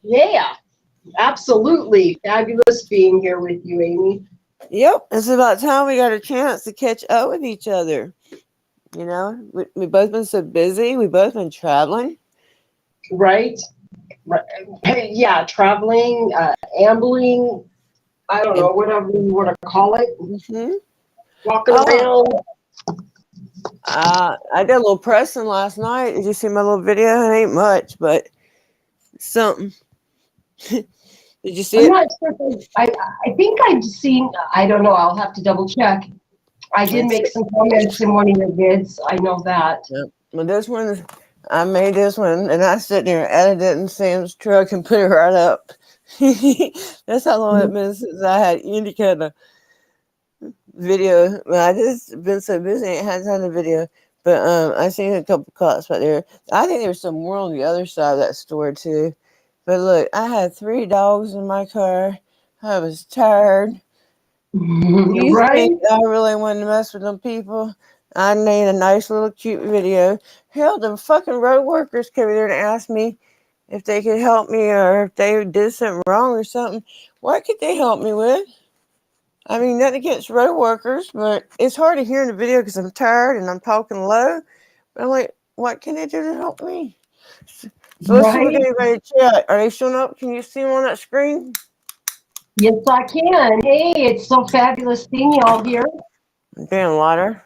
Yeah, absolutely. Fabulous being here with you, Amy. Yep, it's about time we got a chance to catch up with each other. You know, we both been so busy. We both been traveling. Right? Right. Yeah, traveling, ambling, I don't And know, whatever you want to call it. hmm Walking oh, around. I did a little pressing last night. Did you see my little video? It ain't much, but something. Did you see I'm it? not sure. I think I've seen, I don't know, I'll have to double check. I did It's, make some comments in one of your vids. I know that. yeah. Well, this one, I made this one, and I sit there and edited it in Sam's truck and put it right up. That's how long it's been since I had any kind of video. Well, I just been so busy, I ain't had time to video. But I seen a couple cops back there. I think there's some more on the other side of that store too. But look, I had 3 dogs in my car. I was tired. Do you Right? think I really wanted to mess with them people? I made a nice little cute video. Hell, the fucking road workers came there to ask me if they could help me or if they did something wrong or something. What could they help me with? I mean, nothing against road workers, but it's hard to hear in the video because I'm tired and I'm talking low. But I'm like, what can they do to help me? So let's see what Right? anybody chat. Are they showing up? Can you see them on that screen? Yes, I can. Hey, it's so fabulous seeing you all here. Damn, Water.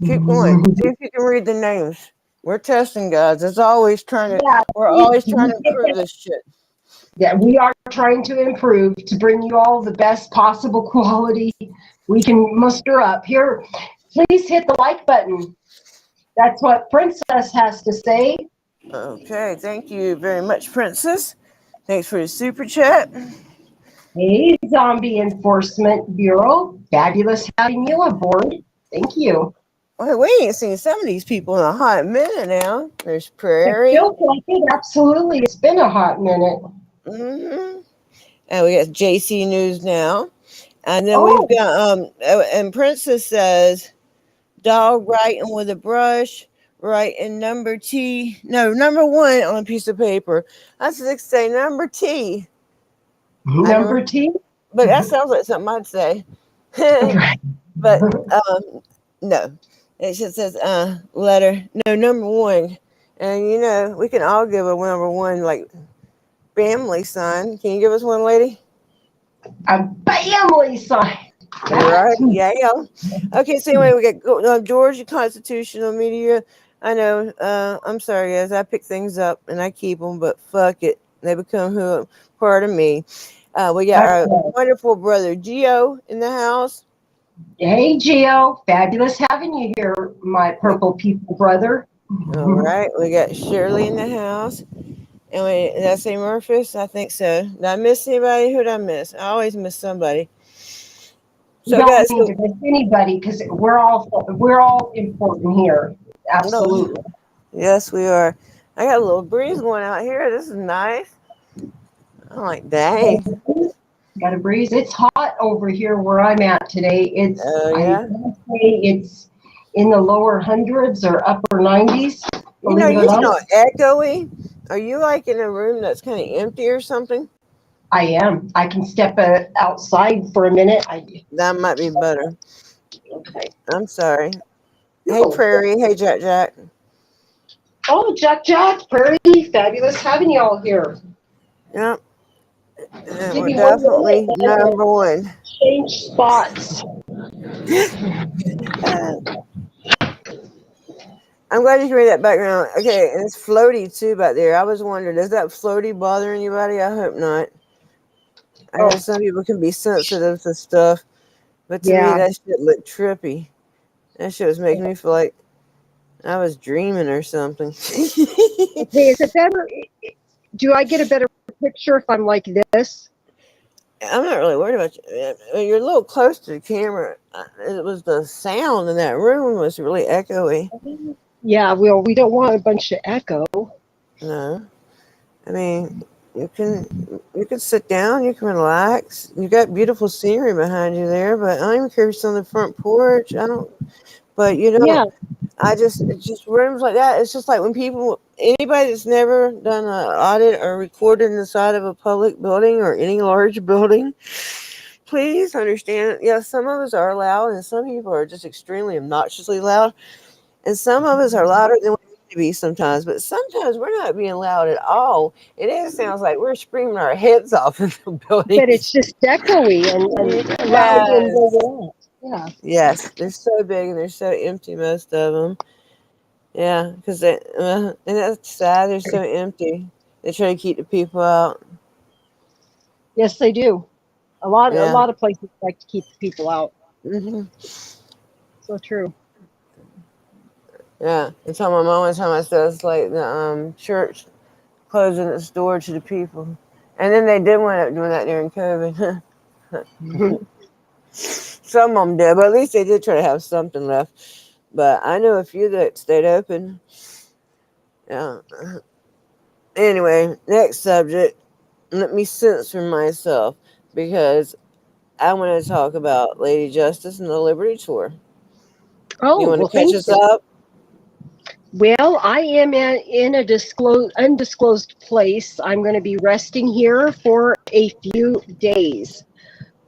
Keep going. See if you can read the names. We're testing, guys. It's always trying to. Yeah, We're always trying to improve this shit. yeah, we are trying to improve to bring you all the best possible quality we can muster up. Here, please hit the like button. That's what Princess has to say. Okay, thank you very much, Princess. Thanks for the super chat. Hey, Zombie Enforcement Bureau. Fabulous having you aboard. Thank you. Well, we ain't seen some of these people in a hot minute now. There's It Prairie. feels like it. Absolutely. It's been a hot minute. Mm-hmm. And we got JC News now. And then we've Oh, got and Princess says dog writing with a brush, writing number T, no, number 1 on a piece of paper. I was like say number T. I number don't, T. but that sounds like something I'd say. Right. But no, it just says letter, no, number 1. And you know, we can all give a number 1 like family sign. Can you give us one, lady? A family sign. Right. Yeah. Okay. So anyway, we got Georgia Constitutional Media. I know. I'm sorry, guys. I pick things up and I keep them, but fuck it, they become who part of me. We got That's our right. wonderful brother Gio in the house. Hey, Gio. Fabulous having you here, my purple people brother. All right. We got Shirley in the house. And did I say Murphys? I think so. Did I miss anybody? Who did I miss? I always miss somebody. You So, don't guys, mean to miss anybody because we're all important here. no, Absolutely. yes, we are. I got a little breeze going out here. This is nice. I'm like, dang. Got a breeze. It's hot over here where I'm at today. Oh, I yeah. want to say it's in the lower hundreds or upper 90s, You know, believe it or you not. sound echoey. Are you like in a room that's kind of empty or something? I am. I can step outside for a minute. That might be better. Okay. I'm sorry. Hey, No. Prairie. Hey, Jack Jack. Oh, Jack, Prairie, fabulous having you all here. Yep. And Give we're me one definitely minute and number 1. change spots. I'm glad you can read that background. Okay, and it's floaty too back there. I was wondering, does that floaty bother anybody? I hope not. I know Oh, some people can be sensitive to stuff, but to me, yeah. that shit looked trippy. That shit was making me feel like I was dreaming or something. Okay, is it better? Do I get a better picture if I'm like this? I'm not really worried about you. You're a little close to the camera. It was the sound in that room was really echoey. Yeah, well, we don't want a bunch of echo. No, I mean you can sit down, you can relax. You got beautiful scenery behind you there, but I don't even care if it's on the front porch. I don't. But you Yeah, don't. just rooms like that. It's just like when anybody that's never done an audit or recorded inside of a public building or any large building, please understand. Yeah, some of us are loud, and some people are just extremely obnoxiously loud, and some of us are louder than we need to be sometimes. But sometimes we're not being loud at all. It sounds like we're screaming our heads off in the building. But it's just echoey and loud in Yes. the yeah. Yes, they're so big and they're so empty, most of them. Yeah, because and that's sad. They're so empty. They try to keep the people out. Yes, they do. A Yeah. lot of places like to keep people out. Hmm. So true. Yeah. And so my mom was telling us that it's like the church closing its door to the people, and then they did wind up doing that during COVID. Some of them did, but at least they did try to have something left. But I know a few that stayed open. Yeah. Anyway, next subject. Let me censor myself because I want to talk about Lady Justice and the Liberty Tour. Oh, You want well, to catch us up? Well, I am in a undisclosed place. I'm going to be resting here for a few days.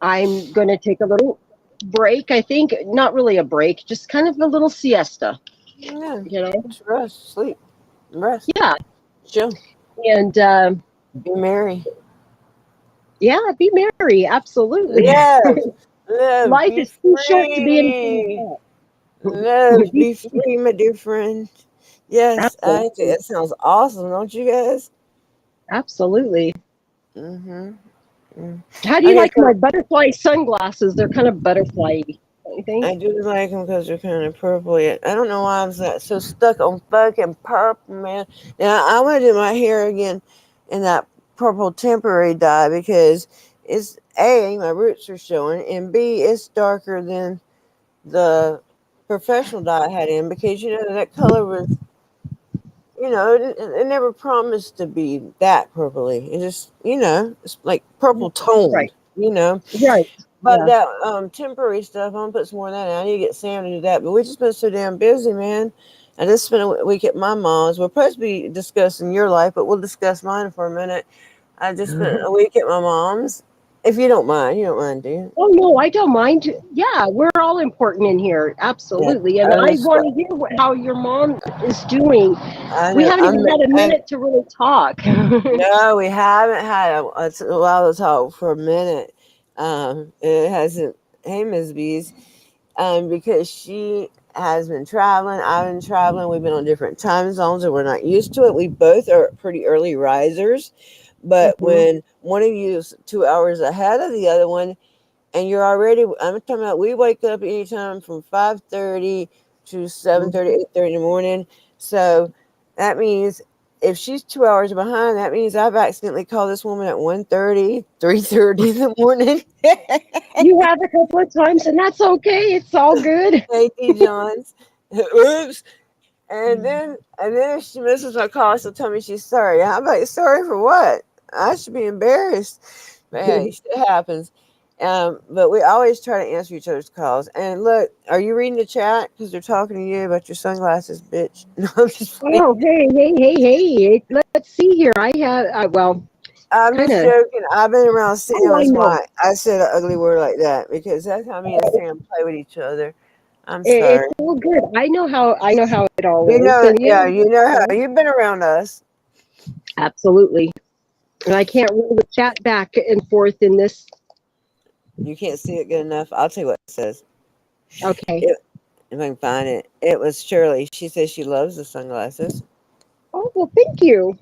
I'm going to take a little break. I think not really a break, just kind of a little siesta. Yeah. You know? Just rest, sleep, rest. Yeah. Chill. And be merry. Yeah, be merry. Absolutely. Live, Life be is too free. short to be anything Live, be free, my dear friend. Yes, I think Absolutely. that sounds awesome, don't you guys? Absolutely. Mm-hmm. How do you Okay, like my butterfly sunglasses? They're kind of butterfly, don't you think? I do like them because they're kind of purple. I don't know why I'm so stuck on fucking purple, man. Now, I want to do my hair again in that purple temporary dye because it's A, my roots are showing, and B, it's darker than the professional dye I had in because, that color was, it never promised to be that purpley. It just, it's like purple toned, Right. Right. But Yeah. that temporary stuff, I'm gonna put some more of that in. I need to get Sam to do that. But we just been so damn busy, man. I just spent a week at my mom's. We're supposed to be discussing your life, but we'll discuss mine for a minute. I just spent a week at my mom's. If you don't mind, do you? Oh no, I don't mind. Yeah, we're all important in here. Yeah. Absolutely. And I want to hear how your mom is doing. I We know. haven't even had a minute to really talk. No, we haven't had a while to talk for a minute. It hasn't. Hey, Ms. Bees. Because she has been traveling. I've been traveling. We've been on different time zones and we're not used to it. We both are pretty early risers. But when one of you is 2 hours ahead of the other one, and you're already, I'm talking about, we wake up anytime from 5:30 to 7:30, 8:30 in the morning. So that means if she's 2 hours behind, that means I've accidentally called this woman at 1:30, 3:30 in the morning. You have a couple of times, and that's okay. It's all good. Thank you, Johns. Oops. And then if she misses my call, she'll tell me she's sorry. I'm like, sorry for what? I should be embarrassed. But hey, it happens. But we always try to answer each other's calls. And look, are you reading the chat? Because they're talking to you about your sunglasses, bitch. No, I'm just playing. Oh, hey. Let's see here. I have, I'm just joking. I've been around Sam. That's why I said an ugly word like that. Because that's how me and Sam play with each other. I'm sorry. It's all good. I know how it all You is. know, And yeah, you know how you've been around us. Absolutely. And I can't roll the chat back and forth in this. You can't see it good enough. I'll tell you what it says. Okay. If I can find it. It was Shirley. She says she loves the sunglasses. Oh, well, thank you.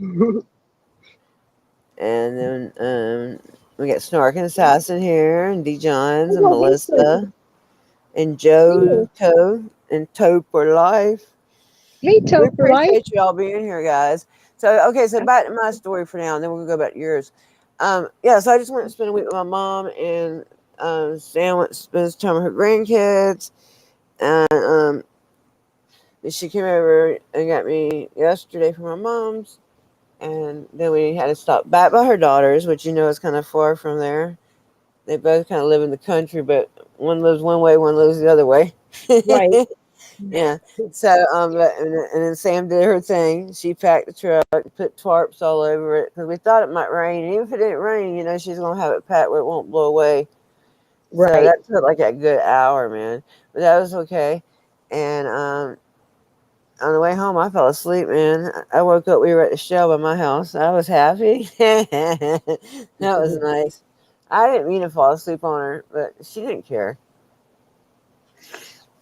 And then we got Snark and Assassin here, and D. Johns, and Oh, Melissa, and Joe Toe, and Toe for Life. Hey, We Toe for Life. appreciate you all being here, guys. So, okay, so back to my story for now, and then we'll go back to yours. So I just went to spend a week with my mom, and Sam went to spend time with her grandkids, and she came over and got me yesterday from my mom's, and then we had to stop back by her daughter's, which is kind of far from there. They both kind of live in the country, but one lives one way, one lives the other way. Right. Yeah. So, and then Sam did her thing. She packed the truck, put tarps all over it because we thought it might rain. And even if it didn't rain, she's gonna have it packed where it won't blow away. So Right. that took like a good hour, man. But that was okay. And on the way home, I fell asleep, man. I woke up. We were at the Shell by my house. I was happy. That was nice. I didn't mean to fall asleep on her, but she didn't care.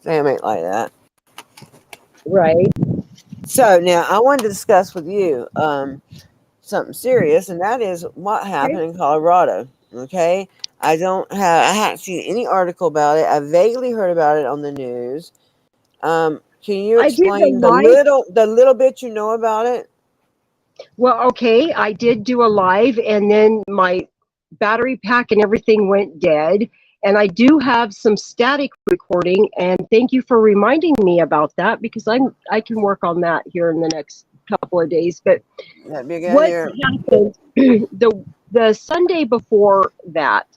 Sam ain't like that. Right. So now I wanted to discuss with you something serious, and that is what Okay. happened in Colorado. Okay, I haven't seen any article about it. I vaguely heard about it on the news. Can you I did the explain live. the little bit you know about it? Well, okay, I did do a live, and then my battery pack and everything went dead. And I do have some static recording, and thank you for reminding me about that because I can work on that here in the next couple of days. But That'd be a good what idea. happened the Sunday before that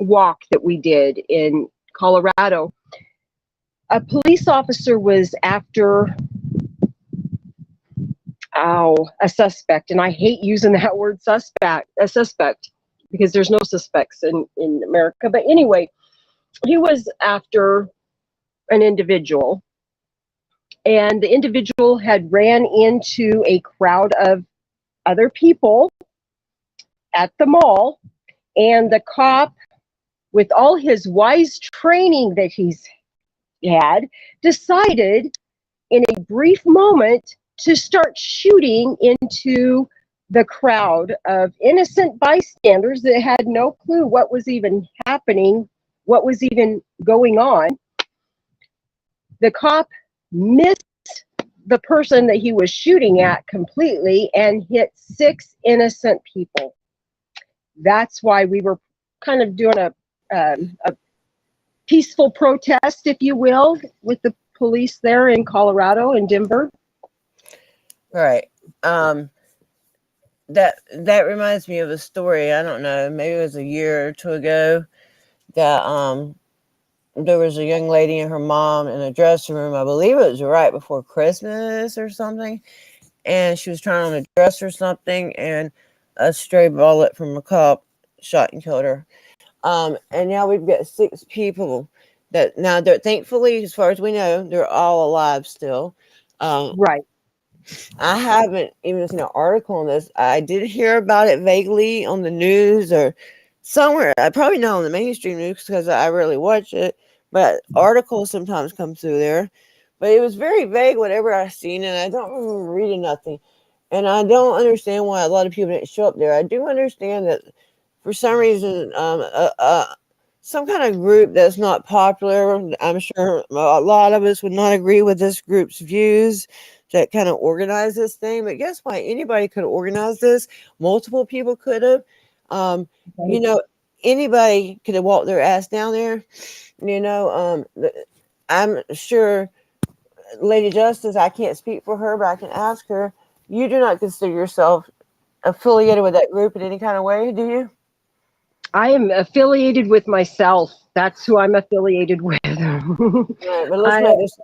walk that we did in Colorado, a police officer was after a suspect, and I hate using that word suspect because there's no suspects in America. But anyway, he was after an individual, and the individual had ran into a crowd of other people at the mall, and the cop, with all his wise training that he's had, decided in a brief moment to start shooting into the crowd of innocent bystanders that had no clue what was even happening, what was even going on. The cop missed the person that he was shooting at completely and hit 6 innocent people. That's why we were kind of doing a peaceful protest, if you will, with the police there in Colorado and Denver. Right. That reminds me of a story. I don't know, maybe it was a year or two ago that there was a young lady and her mom in a dressing room. I believe it was right before Christmas or something, and she was trying on a dress or something, and a stray bullet from a cop shot and killed her. And now we've got 6 people that now they're thankfully, as far as we know, they're all alive still. Right. I haven't even seen an article on this. I did hear about it vaguely on the news or somewhere. I probably not on the mainstream news because I rarely watch it, but articles sometimes come through there. But it was very vague, whatever I seen, and I don't remember reading nothing. And I don't understand why a lot of people didn't show up there. I do understand that for some reason, some kind of group that's not popular, I'm sure a lot of us would not agree with this group's views, that kind of organized this thing. But guess what? Anybody could have organized this. Multiple people could have. Um, you know, anybody could have walked their ass down there. I'm sure Lady Justice, I can't speak for her, but I can ask her. You do not consider yourself affiliated with that group in any kind of way, do you? I am affiliated with myself. That's who I'm affiliated with. Right, but I,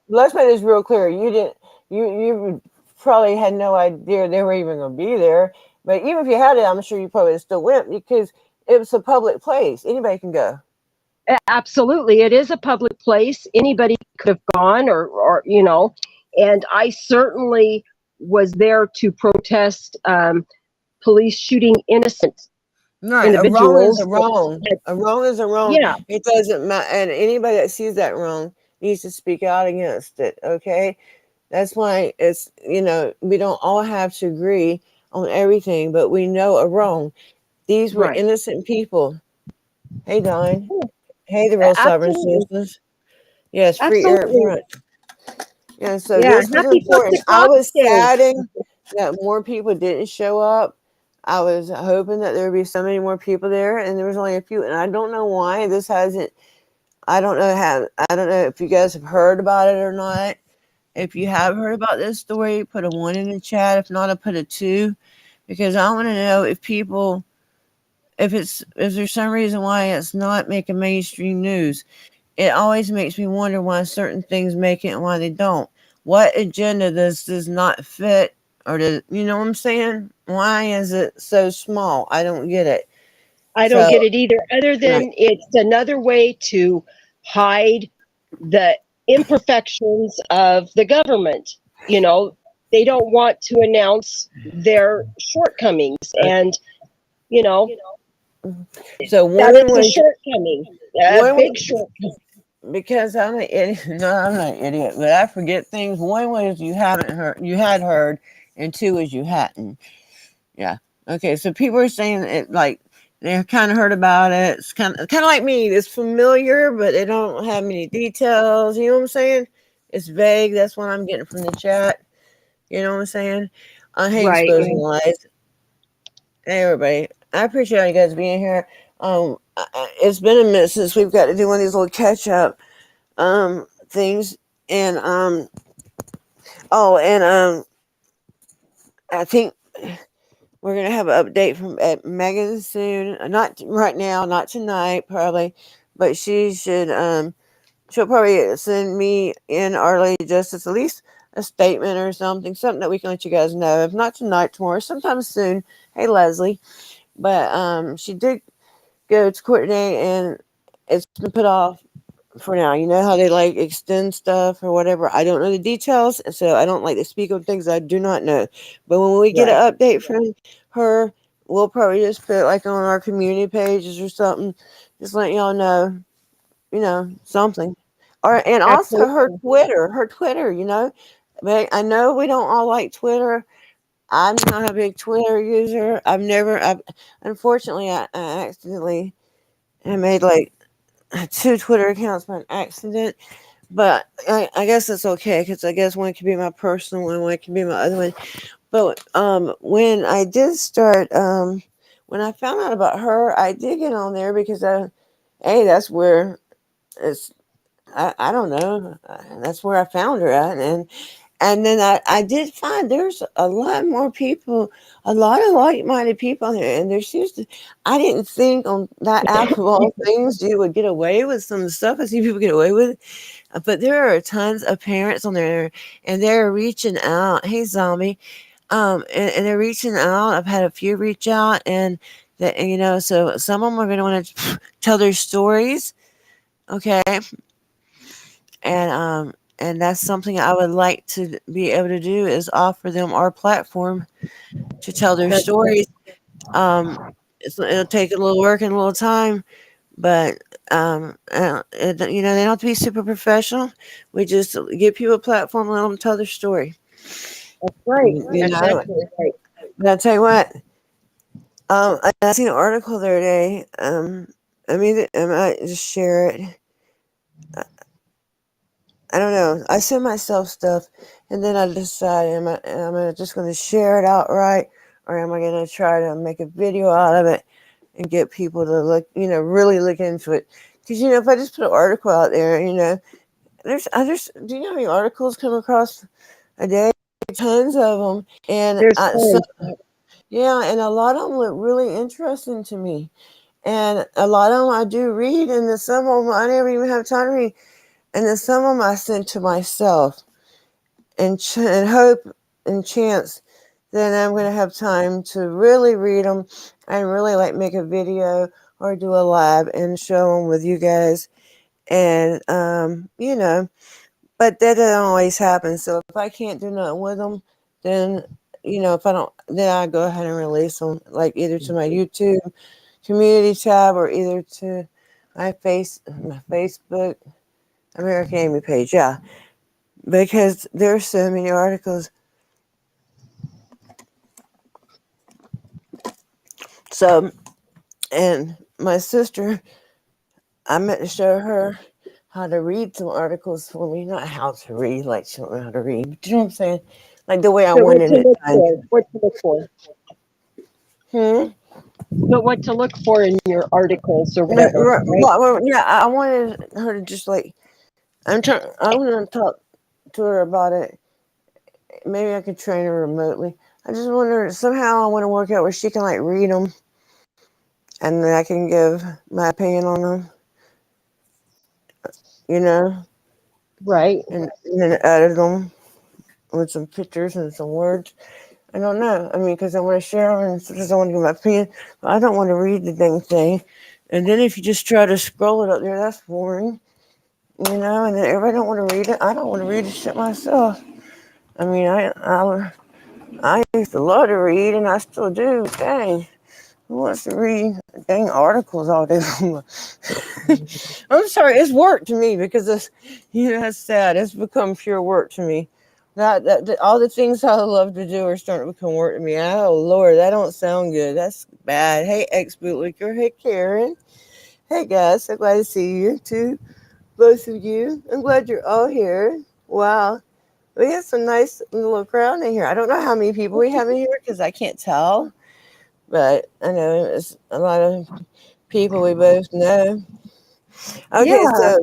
let's make this real clear. You probably had no idea they were even going to be there. But even if you had it, I'm sure you probably still went because it was a public place. Anybody can go. absolutely, it is a public place. Anybody could have gone, or and I certainly was there to protest police shooting innocent Right, a wrong is a individuals. wrong. A wrong is a wrong. Yeah, It doesn't matter, and anybody that sees that wrong needs to speak out against it. Okay, that's why we don't all have to agree on everything, but we know a wrong. These were right. innocent people. Hey, Don. Hey, the real sovereign Absolutely. citizens. Yes, free air up Absolutely. front. Yeah, so Yeah. this was Happy important. I was Day. saddened that more people didn't show up. I was hoping that there would be so many more people there, and there was only a few. And I don't know why this hasn't. I don't know if you guys have heard about it or not. If you have heard about this story, put a 1 in the chat. If not, I'll put a 2, because I want to know if there's some reason why it's not making mainstream news. it always makes me wonder why certain things make it and why they don't. What agenda does not fit, or does, you know what I'm saying? Why is it so small? I don't get it. I don't So get it either, other right, than it's another way to hide the imperfections of the government. You know, they don't want to announce their shortcomings. And, you know, so that one is a was shortcoming, a one big was shortcoming. because I'm an idiot. No, I'm not an idiot, but I forget things. One was you had heard, and two was you hadn't. Yeah. Okay. So people are saying it like they kind of heard about it. It's kind of like me. It's familiar, but they don't have many details. You know what I'm saying? It's vague. That's what I'm getting from the chat. You know what I'm saying? I hate Right. exposing lies. Hey, everybody. I appreciate you guys being here. It's been a minute since we've got to do one of these little catch up things, and I think we're gonna have an update from at Meghan soon. Not right now, not tonight, probably, but she'll probably send me and our Lady Justice at least a statement or something that we can let you guys know. If not tonight, tomorrow, sometime soon. Hey, Leslie, but she did go to court today, and it's been put off for now. You know how they like extend stuff or whatever. I don't know the details, so I don't like to speak on things I do not know. But when we get Right. an update from her, we'll probably just put like on our community pages or something, just let y'all know, something. Or and also Absolutely. Her Twitter, But I know we don't all like Twitter. I'm not a big Twitter user. Unfortunately, I accidentally I made like two Twitter accounts by accident. But I guess it's okay because I guess one can be my personal one can be my other one. But when I did start, when I found out about her, I did get on there because that's where it's. I don't know. That's where I found her at, and then I did find there's a lot more people, a lot of like-minded people on there, and there seems to. I didn't think on that app of all things you would get away with some of the stuff I see people get away with. But there are tons of parents on there, and they're reaching out. Hey, zombie, and they're reaching out. I've had a few reach out, and that so some of them are going to want to tell their stories. Okay, and that's something I would like to be able to do is offer them our platform to tell their That's stories. It'll take a little work and a little time, but they don't have to be super professional. We just give people a platform and let them tell their story. right. You That's know, absolutely right. but I'll tell you what. I seen an article the other day. I might just share it. I don't know. I send myself stuff, and then I decide am I just going to share it outright, or am I going to try to make a video out of it and get people to look, really look into it? Because if I just put an article out there, do you know how many articles come across a day? Tons of them, and There's fun. and a lot of them look really interesting to me, and a lot of them I do read, and then some of them I never even have time to read. And then some of them I sent to myself and hope and chance that I'm going to have time to really read them and really like make a video or do a live and show them with you guys. And, but that doesn't always happen. So if I can't do nothing with them, then, if I don't, then I go ahead and release them, like either to my YouTube community tab or either to my Facebook American Amy page, yeah, because there's so many articles. So, and my sister, I meant to show her how to read some articles for me. Not how to read, like she don't know how to read, but you know what I'm saying? Like the way I So what wanted to it look done. for? What to look for? But what to look for in your articles or whatever, right? Well, yeah, I wanted her to just like, I want to talk to her about it. Maybe I could train her remotely. I just wonder, somehow I want to work out where she can like read them and then I can give my opinion on them. you know, Right. and then edit them with some pictures and some words. I don't know. I mean, because I want to share them and because I want to give my opinion, but I don't want to read the dang thing. And then if you just try to scroll it up there, that's boring, you know. And then everybody don't want to read it. I don't want to read the shit myself. I mean, I used to love to read, and I still do. Dang, who wants to read dang articles all day long? I'm sorry, it's work to me because it's, you know, that's sad. It's become pure work to me. All the things I love to do are starting to become work to me. Oh Lord, that don't sound good. That's bad. Hey, ex bootlicker. Hey, Karen. Hey guys, so glad to see you too, both of you. I'm glad you're all here. Wow, we have some nice little crowd in here. I don't know how many people we have in here because I can't tell, but I know it's a lot of people we both know. Okay, Yeah.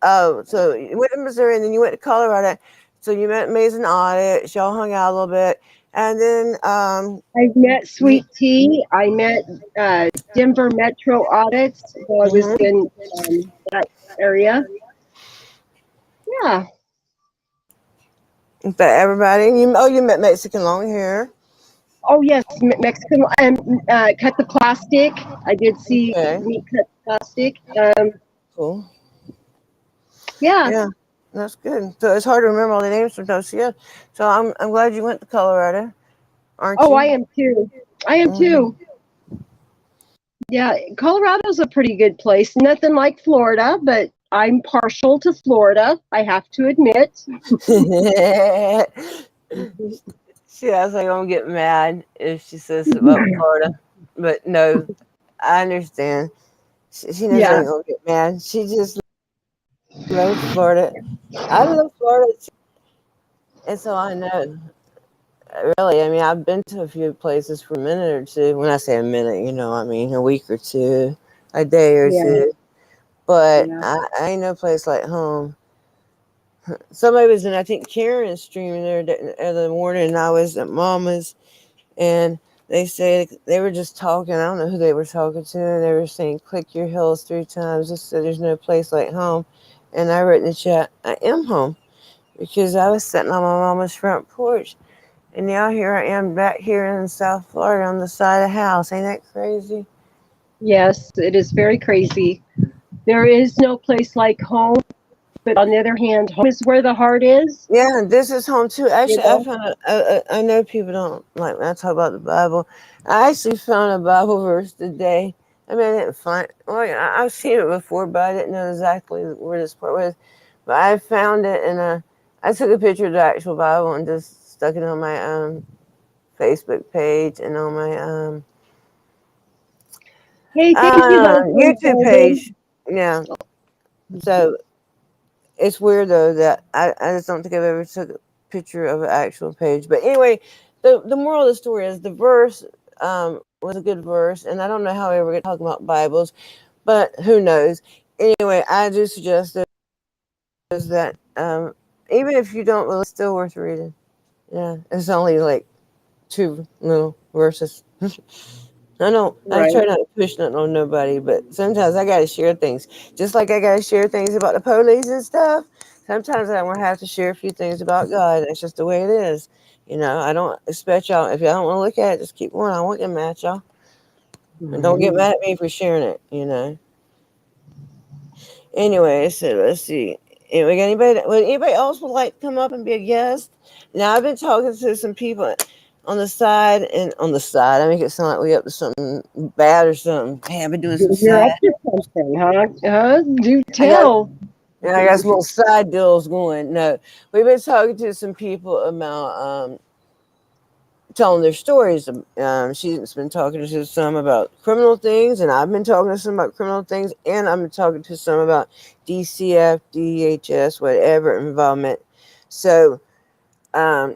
so so you went to Missouri and then you went to Colorado. So you met Mason Audit. Y'all hung out a little bit, and then I've met Sweet Tea. I met Denver Metro Audits while I was mhm. in that area. Yeah. But everybody, you met Mexican long hair. Oh yes, Mexican and cut the plastic. I did see Okay, meat cut plastic. cool. Yeah. Yeah, that's good. So it's hard to remember all the names sometimes. So yeah, so I'm glad you went to Colorado, aren't Oh, I you? am too. I am Mm-hmm. too. Yeah, Colorado's a pretty good place. Nothing like Florida, but I'm partial to Florida. I have to admit. She acts like I'm gonna get mad if she says about Florida, but no, I understand. She knows I Yeah. ain't gonna get mad. She just loves Florida. I love Florida too, and so I know. Really, I mean, I've been to a few places for a minute or two. When I say a minute, you know, I mean a week or two, a day or Yeah. two. But Yeah. I ain't no place like home. Somebody was in, I think, Karen's streaming there the other morning, and I was at Mama's, and they said they were just talking. I don't know who they were talking to, and they were saying, "Click your heels 3 times." Just said, "There's no place like home," and I wrote in the chat, "I am home," because I was sitting on my mama's front porch, and now here I am back here in South Florida on the side of the house. Ain't that crazy? Yes, it is very crazy. There is no place like home, but on the other hand, home is where the heart is. Yeah, this is home too. You Actually, I know. found I know people don't like when I talk about the Bible. I actually found a Bible verse today. I mean, I didn't find. Well, I've seen it before, but I didn't know exactly where this part was. But I found it, and I took a picture of the actual Bible and just stuck it on my Facebook page and on my Hey, thank you though for YouTube involving. page. Yeah. So it's weird though that I just don't think I've ever took a picture of an actual page. But anyway, the moral of the story is the verse was a good verse, and I don't know how we ever get talking about Bibles, but who knows? Anyway, I do suggest is that even if you don't, well, it's still worth reading. Yeah, it's only like 2 little verses. I Right. try not to push nothing on nobody, but sometimes I gotta share things. Just like I gotta share things about the police and stuff. Sometimes I'm gonna have to share a few things about God. That's just the way it is. You know, I don't expect y'all, if y'all don't want to look at it, just keep going. I won't get mad at y'all. And don't get Mhm. mad at me for sharing it, you know. Anyway, so let's see. Anyway, anybody else would like to come up and be a guest? Now I've been talking to some people on the side and on the side. I make it sound like we up to something bad or something. Hey, I've been doing some You're up side. to something, huh? Do I got tell. I got some little side deals going. No, we've been talking to some people about telling their stories. She's been talking to some about criminal things, and I've been talking to some about criminal things, and I've been talking to some about DCF, DHS, whatever involvement. So, um,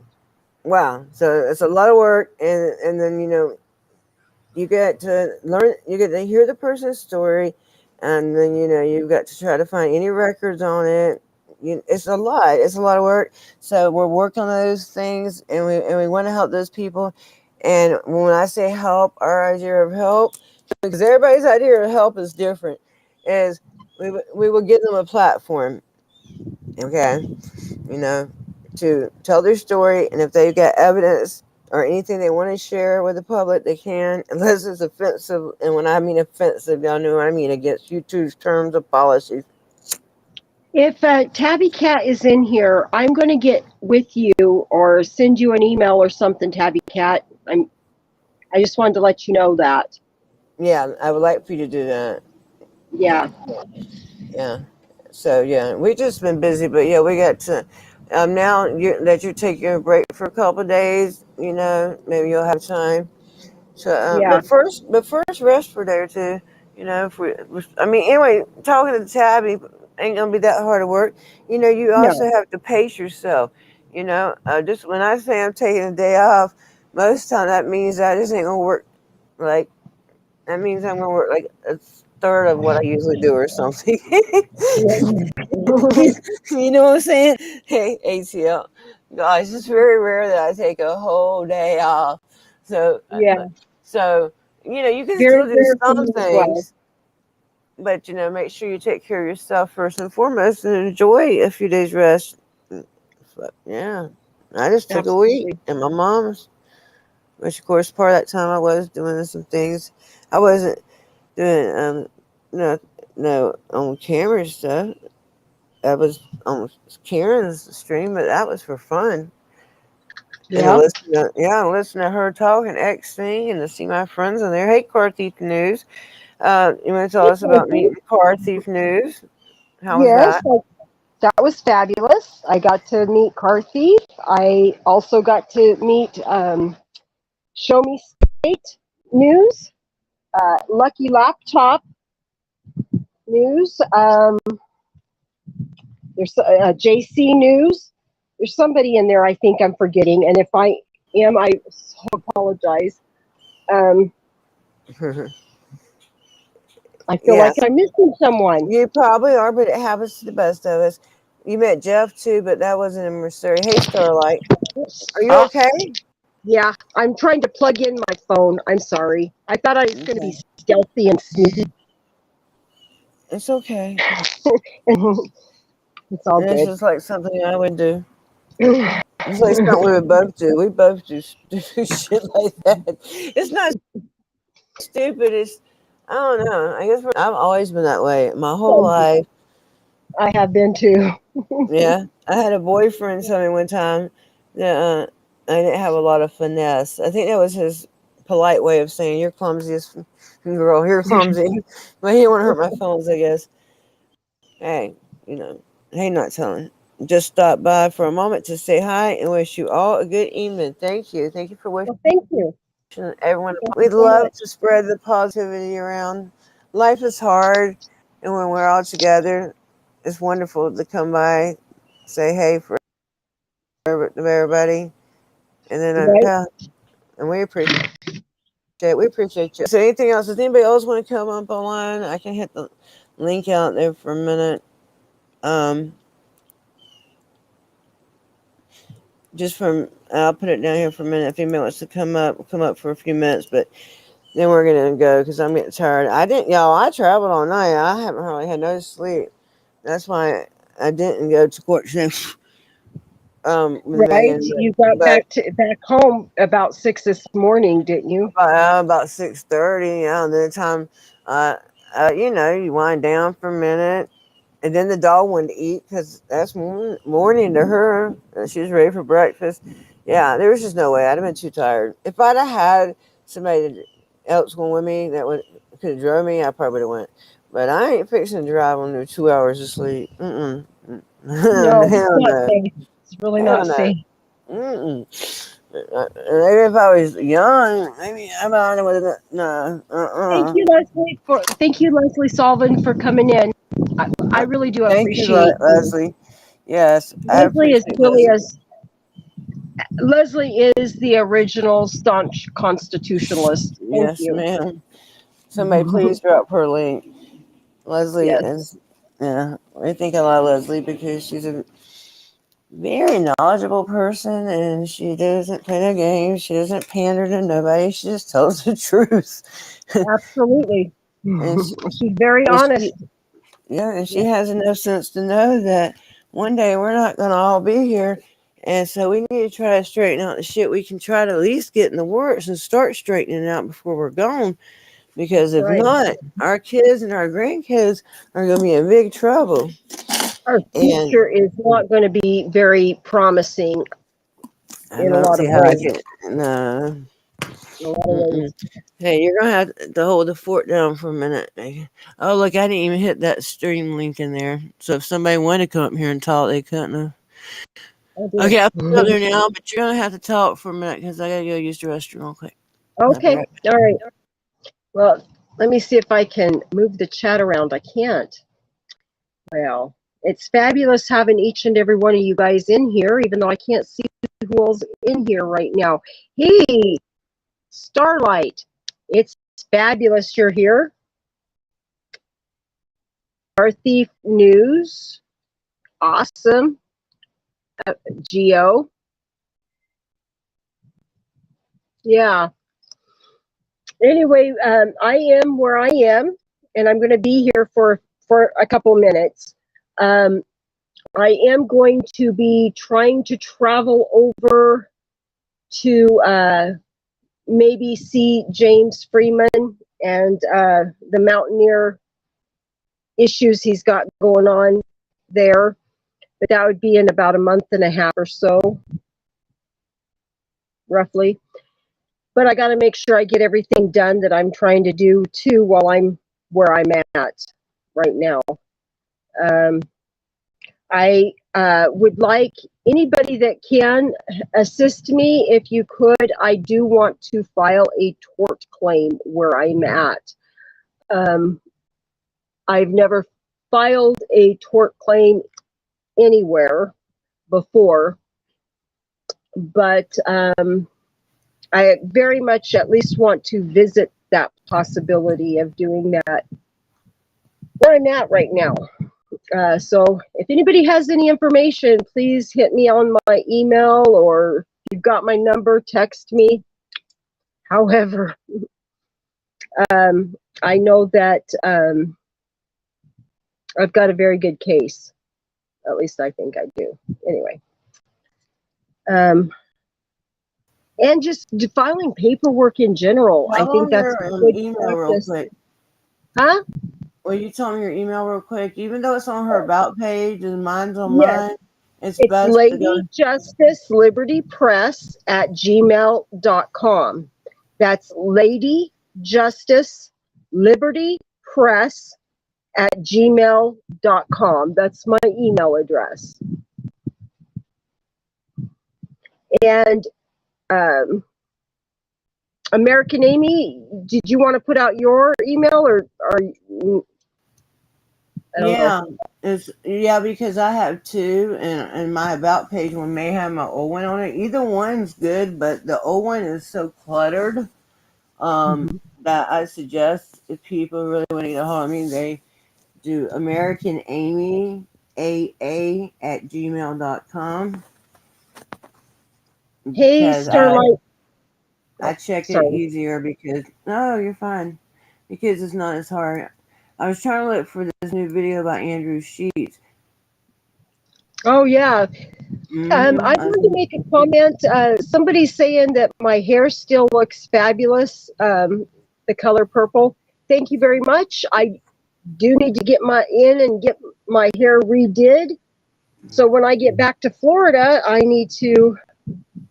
wow. So it's a lot of work, and then you get to learn, you get to hear the person's story, and then you've got to try to find any records on it. It's a lot. It's a lot of work. So we're working on those things, and we want to help those people. And when I say help, our idea of help, because everybody's idea of help is different, is we will give them a platform, okay, you know, to tell their story, and if they've got evidence or anything they want to share with the public, they can, unless it's offensive. And when I mean offensive, y'all know what I mean, against YouTube's terms of policies. If Tabby Cat is in here, I'm going to get with you or send you an email or something, Tabby Cat. I just wanted to let you know that. Yeah, I would like for you to do that. Yeah. Yeah. So yeah, we just been busy, but yeah, we got to. Now that you're taking a break for a couple of days, you know, maybe you'll have time. So, Yeah. but first, rest for a day or two. You know, I mean, anyway, talking to Tabby ain't gonna be that hard of work. You know, you No. also have to pace yourself. You know, just when I say I'm taking a day off, most time that means I just ain't gonna work. Like that means I'm gonna work like a third of what I usually do or something. You know what I'm saying? Hey, ATL. Guys, it's very rare that I take a whole day off. So, Yeah. so you know, you can Very still do rare for some me as well. things, but you know, make sure you take care of yourself first and foremost, and enjoy a few days rest. But yeah, I just took a week, Absolutely. and my mom's, which of course part of that time I was doing some things. I wasn't doing no on camera stuff. I was on Karen's stream, but that was for fun. And Yeah. to listen to her talk and X thing and to see my friends on there. Hey, Car Thief News. You want to tell Hey, us about Casey. meeting Car Thief News? How was Yes, that? that was fabulous. I got to meet Car Thief. I also got to meet Show Me State News, Lucky Laptop News. There's JC News. There's somebody in there I think I'm forgetting, and if I am, I so apologize. Um, I feel like Yes, I'm missing someone. you probably are, but it happens to the best of us. You met Jeff too, but that wasn't in Missouri. Hey, Starlight, are you Uh, okay? yeah, I'm trying to plug in my phone. I'm sorry. I thought I was going to be Okay, stealthy and sneaky. it's okay. It's all And it's good. just like something I would do. It's like something we would both do. We both do stupid shit like that. It's not stupid. It's I don't know. I guess I've always been that way my whole life. I have been too. Yeah, I had a boyfriend tell me one time that I didn't have a lot of finesse. I think that was his polite way of saying you're clumsiest girl. You're clumsy, but he didn't want to hurt my feelings. I guess. Hey, you know, hey, not telling. Just stop by for a moment to say hi and wish you all a good evening. Thank you. Thank you for wishing Well, thank you. everyone. Thank you We'd so love much. to spread the positivity around. Life is hard, and when we're all together, it's wonderful to come by, say hey for everybody, and then Right? yeah, and we appreciate it. We appreciate you. So, anything else? Does anybody else want to come up online? I can hit the link out there for a minute. Um, just from I'll put it down here for a minute. If anybody wants to come up for a few minutes, but then we're gonna go because I'm getting tired. I didn't, y'all. I traveled all night. I haven't hardly had no sleep. That's why I didn't go to court today. With Right. Meghan, You got but back home about 6 this morning, didn't you? about 6:30. Yeah, and then the time, uh, you know, you wind down for a minute. And then the dog wanted to eat because that's morning to her. She was ready for breakfast. Yeah, there was just no way. I'd have been too tired. If I'd have had somebody else going with me that could have drove me, I probably would have went. But I ain't fixing to drive on no 2 hours of sleep. Mm-mm. No, it's Hell not no. safe. It's really Hell not no. safe. Maybe if I was young, maybe I might have would have. No. Thank you, Leslie Sullivan, for coming in. I really do Thank you, appreciate you. Leslie. Yes, I Leslie is appreciate really Leslie. as Leslie is the original staunch constitutionalist. Thank Yes, you. ma'am. Somebody please drop her link. Leslie Yes. is, yeah, I think I like Leslie because she's a very knowledgeable person and she doesn't play no games. She doesn't pander to nobody. She just tells the truth. Absolutely. and she, She's very and she, honest. Yeah, and she has enough sense to know that one day we're not going to all be here. And so we need to try to straighten out the shit we can try to at least get in the works and start straightening it out before we're gone. Because if not, our kids and our grandkids are going to be in big trouble. Our future is not going to be very promising in a lot of ways. No. Hey, you're going to have to hold the fort down for a minute. Oh, look, I didn't even hit that stream link in there. So if somebody wanted to come up here and talk, they couldn't have. Okay, I'll put it up there now, but you're going to have to talk for a minute because I got to go use the restroom real quick. Okay, all right. Well, let me see if I can move the chat around. I can't. Well, it's fabulous having each and every one of you guys in here, even though I can't see who else in here right now. Hey, Starlight, it's fabulous you're here. Our Thief News, awesome. Geo. Yeah. Anyway, I am where I am, and I'm going to be here for a couple minutes. I am going to be trying to travel over to maybe see James Freeman and the Mountaineer issues he's got going on there. But that would be in about a month and a half or so, roughly. But I got to make sure I get everything done that I'm trying to do too while I'm where I'm at right now. I would like anybody that can assist me. If you could, I do want to file a tort claim where I'm at. I've never filed a tort claim anywhere before, but I very much at least want to visit that possibility of doing that where I'm at right now. So if anybody has any information, please hit me on my email, or if you've got my number, text me. However, I know that I've got a very good case. At least I think I do. Anyway. And just filing paperwork in general. I think that's a good email real quick. Huh? Will you tell me your email real quick? Even though it's on her about page and mine's on mine, it's best LadyJusticeLibertyPress at gmail.com. That's LadyJusticeLibertyPress at gmail.com. That's my email address. And American Amy, did you want to put out your email, or yeah, because I have two, and my about page one may have my old one on it. Either one's good, but the old one is so cluttered that I suggest if people really want to get a hold of me, they do American Amy AA at gmail.com. Hey, Starlight. I check it easier because you're fine, because it's not as hard. I was trying to look for this new video about Andrew Sheets. Oh yeah. I wanted to make a comment. Somebody's saying that my hair still looks fabulous. The color purple. Thank you very much. I do need to get my hair redid. So when I get back to Florida, I need to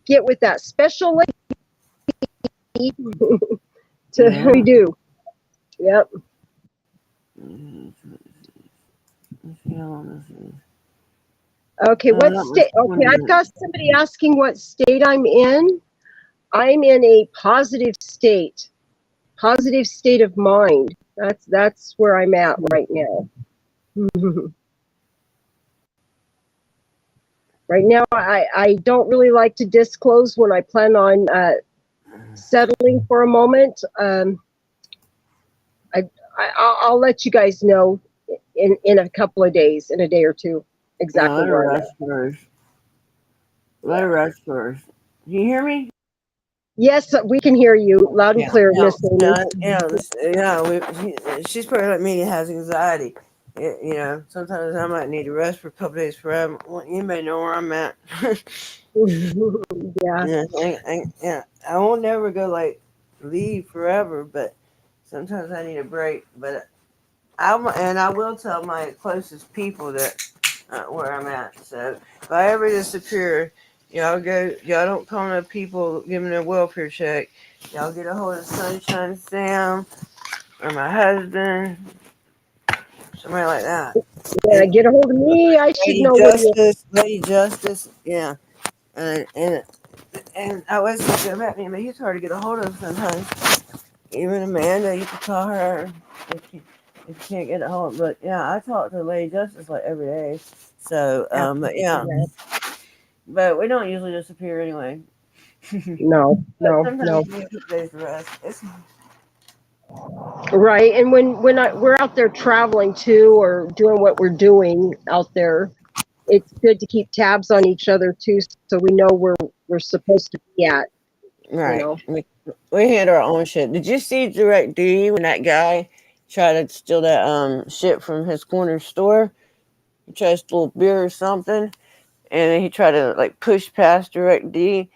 get with that special lady to redo. Yep. Okay, what state? Okay, I've got somebody asking what state I'm in. I'm in a positive state of mind. That's where I'm at right now. Right now, I don't really like to disclose when I plan on settling for a moment. I'll let you guys know in a couple of days, in a day or two, exactly where I'm at. Let her rest first. Can you hear me? Yes, we can hear you loud and clear, Miss Amy. She's probably like me and has anxiety. You know, sometimes I might need to rest for a couple days forever. Well, you may know where I'm at. Yeah. Yeah, yeah, I won't never go like leave forever, but sometimes I need a break. But I will tell my closest people that where I'm at. So if I ever disappear, y'all don't call no people giving their welfare check. Y'all get a hold of Sunshine Sam or my husband, somebody like that. Yeah, And get a hold of me. I should know where you Lady Justice, yeah. And I was thinking about me, but he's hard to get a hold of sometimes. Even Amanda, you can call her if you can't get a hold. But yeah, I talk to Lady Justice like every day. So, are. but yeah, but we don't usually disappear anyway. No, But no, sometimes no. we need a couple days to rest. Right. And when we're out there traveling too, or doing what we're doing out there, it's good to keep tabs on each other too, so we know where we're supposed to be at. You Right. know. We handle our own shit. Did you see Direct D when that guy tried to steal that shit from his corner store? He tried to steal beer or something, and then he tried to like push past Direct D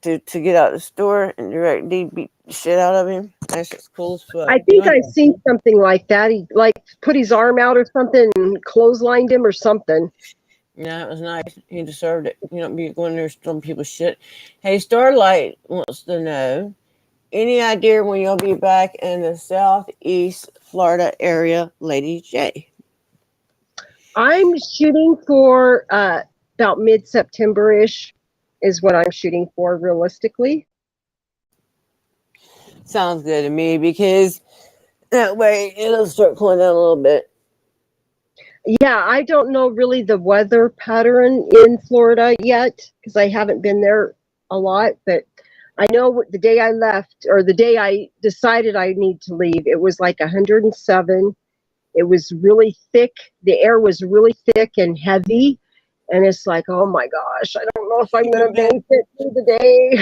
to get out the store, and Direct D beat the shit out of him. That's just cool as fuck. I think I've seen something like that. He like put his arm out or something and clotheslined him or something. Yeah, it was nice. He deserved it. You don't be going there stealing people's shit. Hey, Starlight wants to know any idea when you'll be back in the Southeast Florida area, Lady J? I'm shooting for about mid-September-ish is what I'm shooting for realistically. Sounds good to me because that way it'll start cooling down a little bit. Yeah, I don't know really the weather pattern in Florida yet because I haven't been there a lot, but I know the day I left or the day I decided I need to leave, it was like 107. It was really thick. The air was really thick and heavy. And it's like, oh my gosh, I don't know if I'm going to make it through the day.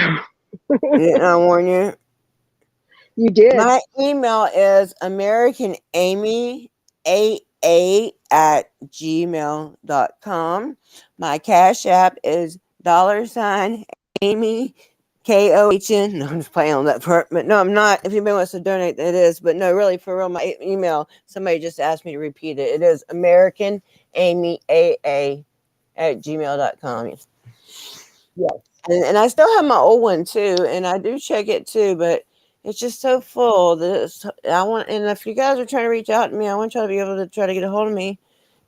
Didn't I warn you? You did. My email is AmericanAmy, AA at gmail.com. My Cash App is $Amy, KOHN. No, I'm just playing on that part. But no, I'm not. If anybody wants to donate, it is. But no, really, for real, my email, somebody just asked me to repeat it. It is AmericanAmy, AA at gmail.com. Yes. And I still have my old one too, and I do check it too, but it's just so full that I want. And if you guys are trying to reach out to me, I want y'all to be able to try to get a hold of me.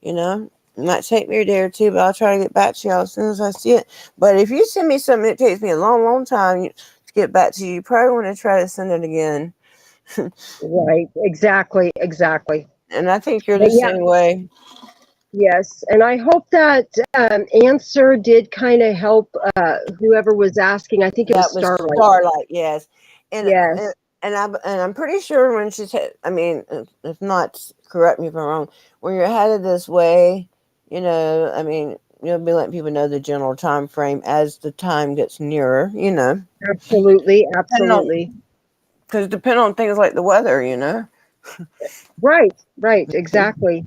You know, it might take me a day or two, but I'll try to get back to y'all as soon as I see it. But if you send me something that takes me a long, long time to get back to you, you probably want to try to send it again. Right. Exactly. Exactly. And I think you're But the yeah, same way. yes. And I hope that answer did kind of help whoever was asking. I think it was That was Starlight. Starlight, yes. And Yes. I'm pretty sure when she said, I mean, if not, correct me if I'm wrong. When you're headed this way, I mean, you'll be letting people know the general time frame as the time gets nearer. Absolutely. Absolutely. Because depending on things like the weather. Right. Right. Exactly.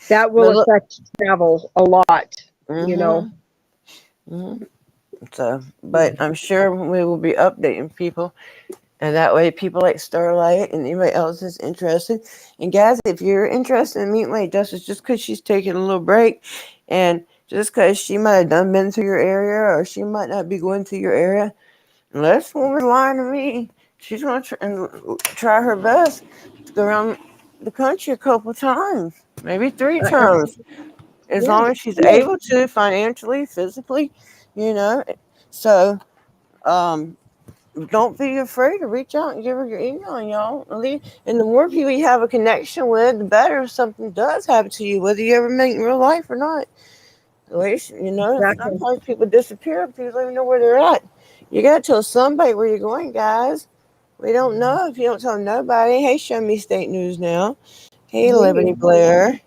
That will But look, affect travel a lot, you know. mm-hmm, mm-hmm. So, but I'm sure we will be updating people. And that way, people like Starlight and anybody else is interested. And guys, if you're interested in meeting Lady Justice, just because she's taking a little break, and just because she might have done been through your area, or she might not be going through your area, unless woman's lying to me, she's gonna try her best to go around the country a couple times, maybe 3 times, as Yeah. long as she's able to, financially, physically, you know. So, don't be afraid to reach out and give her your email, y'all. And the more people you have a connection with, the better if something does happen to you, whether you ever meet in real life or not. At least, Exactly. sometimes people disappear and people don't even know where they're at. You got to tell somebody where you're going, guys. We don't know if you don't tell nobody. Hey, show me state news now. Hey, Liberty Blair.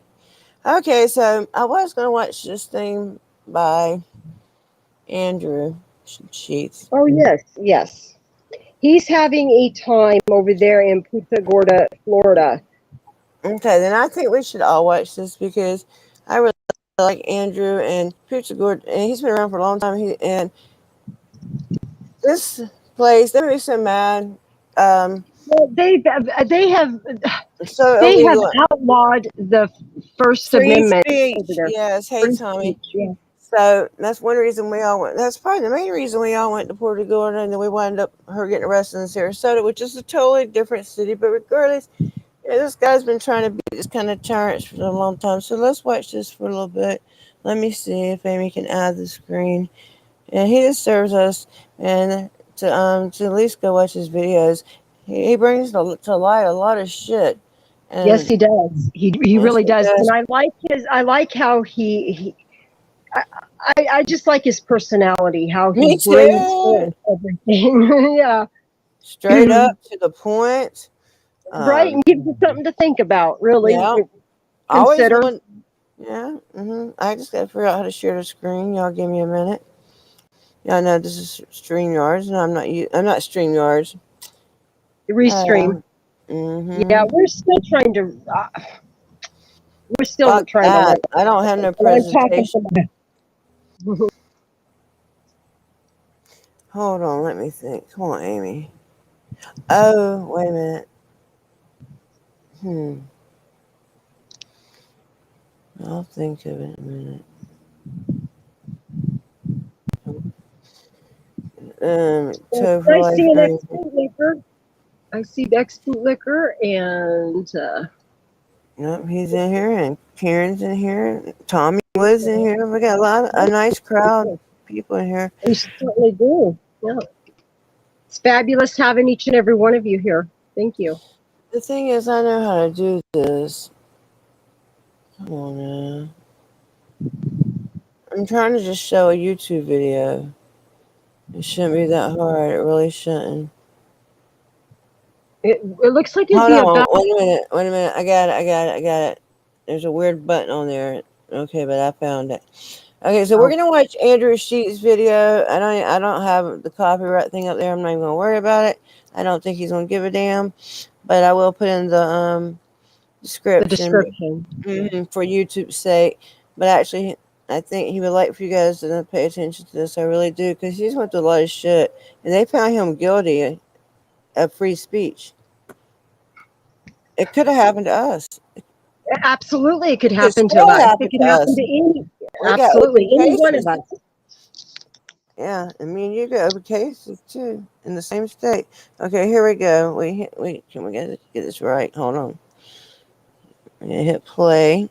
Okay, so I was going to watch this thing by Andrew Sheets. Oh, yes. Yes. He's having a time over there in Punta Gorda, Florida. Okay, then I think we should all watch this because I really like Andrew and Poochie Gord, and he's been around for a long time. And this place, they made me so mad. Well, they have So they have illegal. outlawed the First Free Amendment over speech. there. Yes. Hey, Free Tommy. speech, yeah. So that's one reason we all went. That's probably the main reason we all went to Puerto Gorda, and then we wound up her getting arrested in Sarasota, which is a totally different city. But regardless, yeah, this guy's been trying to be this kind of tyrant for a long time. So let's watch this for a little bit. Let me see if Amy can add the screen. And he just serves us, and to at least go watch his videos. He brings to light a lot of shit. Yes, And he does. He yes, really he does. And does. I like how I, I just like his personality, how he Me brings too. forth everything. Yeah. Straight up to the point. Right, and gives you something to think about, really. Yeah. Always Consider. one. Yeah. I just got to figure out how to share the screen. Y'all give me a minute. Yeah, I know this is StreamYards. No, I'm not StreamYards. Restream. Yeah, Mm-hmm. we're still Fuck trying to that. learn. I don't have no And I'm talking presentation. from Hold on, let me think. Come on, Amy. Oh, wait a minute. I'll think of it in a minute. I Topher see an Green. ex-bootlicker. I see the ex-bootlicker, and Yep, he's in here, and Karen's in here. Tommy was in here. We got a nice crowd of people in here. we certainly do. Yeah. It's fabulous having each and every one of you here. Thank you. The thing is, I know how to do this. Come on now. I'm trying to just show a YouTube video. It shouldn't be that hard. It really shouldn't. It looks like it'd Hold be on. about. Wait a minute. I got it. There's a weird button on there. Okay, but I found it. Okay, so we're gonna watch Andrew Sheets' video. I don't have the copyright thing up there. I'm not even gonna worry about it. I don't think he's gonna give a damn. But I will put in the description for YouTube's sake. But actually, I think he would like for you guys to pay attention to this. I really do, because he's went through a lot of shit, and they found him guilty of free speech. It could have happened to us. Absolutely, it could It could happen to still us. It happen could to happen us. to any. We got Absolutely, open any one of cases. us. Yeah, and me and you got open cases too in the same state. Okay, here we go. Can we get this right? Hold on. I'm gonna hit play,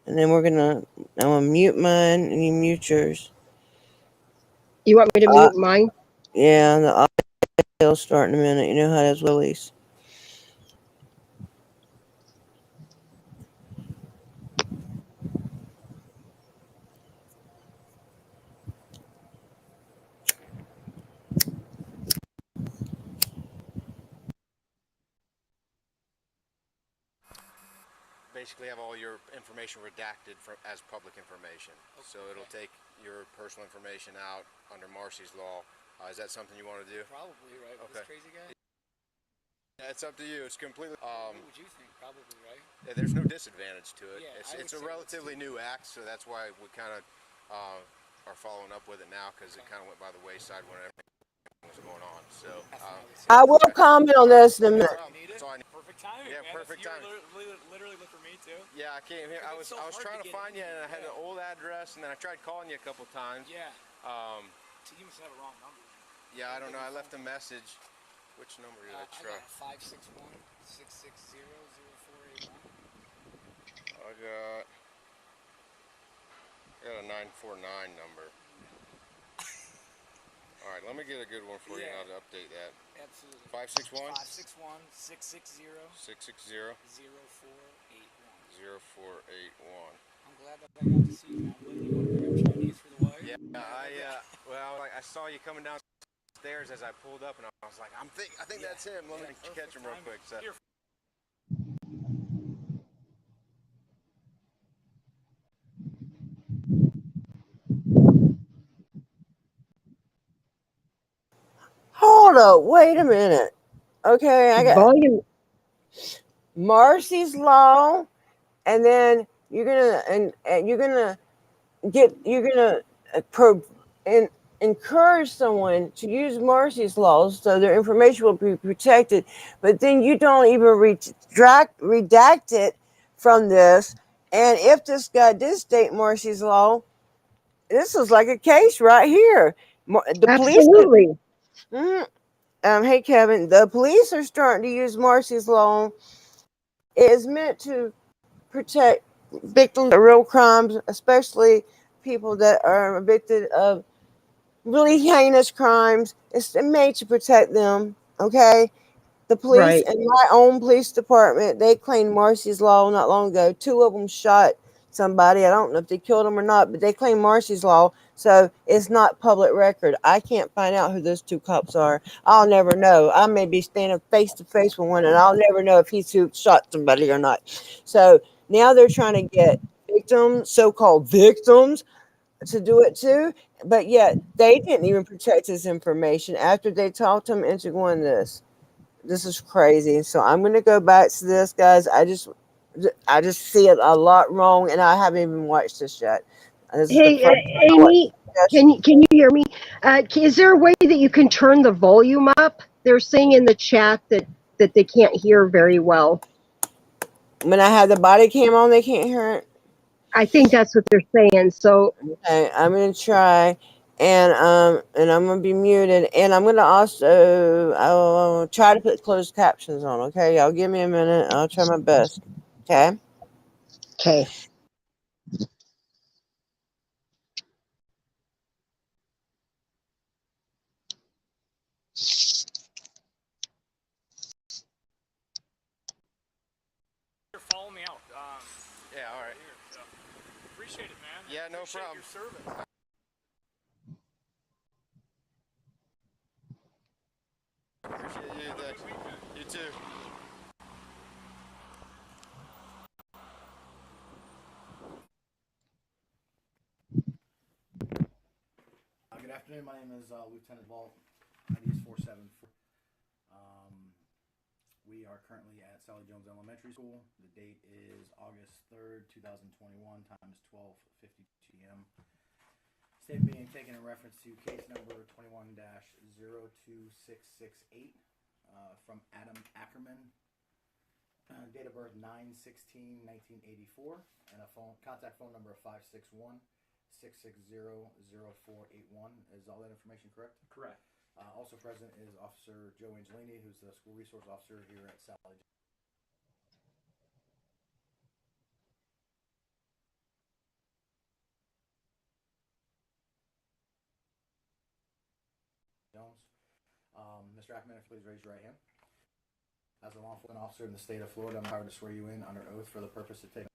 and then I'm gonna mute mine, and you mute yours. You want me to mute mine? Yeah, the audio will start in a minute. You know how that's Willie's. Basically have all your information redacted as public information. Okay. So it'll take your personal information out under Marcy's law. Is that something you want to do? Probably, right? With this crazy guy? Yeah, it's up to you. It's completely... what would you think? Probably, right? Yeah, there's no disadvantage to it. Yeah, It's a relatively new act, so that's why we kind of are following up with it now, because it kind of went by the wayside when everything was going on. So I will comment on this in a minute. Perfect timing. Yeah, man. perfect timing. Literally look for me too. Yeah, I came here. I was trying to find you, and I had an old address, and then I tried calling you a couple times. Yeah. So you must have a wrong number. Yeah, I don't know. I left a message. Which number did I try? I got 561-660-0481. I got a 949 number. All right, let me get a good one for you, and I'll update that. Absolutely. 561? 561-660-0481. 0481. I'm glad that I got to see you, man. What, you want to bring up Chinese for the wife? Yeah, I saw you coming downstairs as I pulled up, and I was like, I think that's him. Let me catch him real quick. So. Hold up, wait a minute. Okay, I got. Volume. Marcy's Law, and then you're gonna encourage someone to use Marcy's laws so their information will be protected, but then you don't even redact it from this. And if this guy did state Marcy's law, this is like a case right here. The police. Absolutely. Hey Kevin, the police are starting to use Marcy's law. It is meant to protect victims of real crimes, especially people that are evicted of really heinous crimes. It's made to protect them. Okay. The police Right. and my own police department, they claimed Marcy's law not long ago. Two of them shot somebody. I don't know if they killed them or not, but they claimed Marcy's law. So it's not public record. I can't find out who those two cops are. I'll never know. I may be standing face to face with one and I'll never know if he's who shot somebody or not. So now they're trying to get victims, so-called victims, to do it too. But yet they didn't even protect his information after they talked him into going this. This is crazy. So I'm going to go back to this, guys. I just see it a lot wrong, and I haven't even watched this yet. This is the Hey, first time I watched Amy, this. can you hear me? Is there a way that you can turn the volume up? They're saying in the chat that they can't hear very well. When I have the body cam on, they can't hear it. I think that's what they're saying. So Okay, I'm going to try, and I'm going to be muted, and I'm going to also I'll try to put closed captions on. Okay, y'all give me a minute. I'll try my best. Okay. okay. Follow me out. Yeah, all right. Here, so. Appreciate it, man. Yeah, no Appreciate problem. Your service. Appreciate you. Have a good weekend. You too. Good afternoon. My name is Lieutenant Vault. ID is 474. We are currently at Sally Jones Elementary School. The date is August 3rd, 2021. Time is 12:52 p.m. Statement being taken in reference to case number 21-02668 from Adam Ackerman. Date of birth 9/16/1984, and a contact phone number of 561-660-0481. Is all that information correct? Correct. Also present is Officer Joe Angelini, who's the school resource officer here at Sally Jones. Mr. Ackerman, if you please raise your right hand. As a law enforcement officer in the state of Florida, I'm empowered to swear you in under oath for the purpose of taking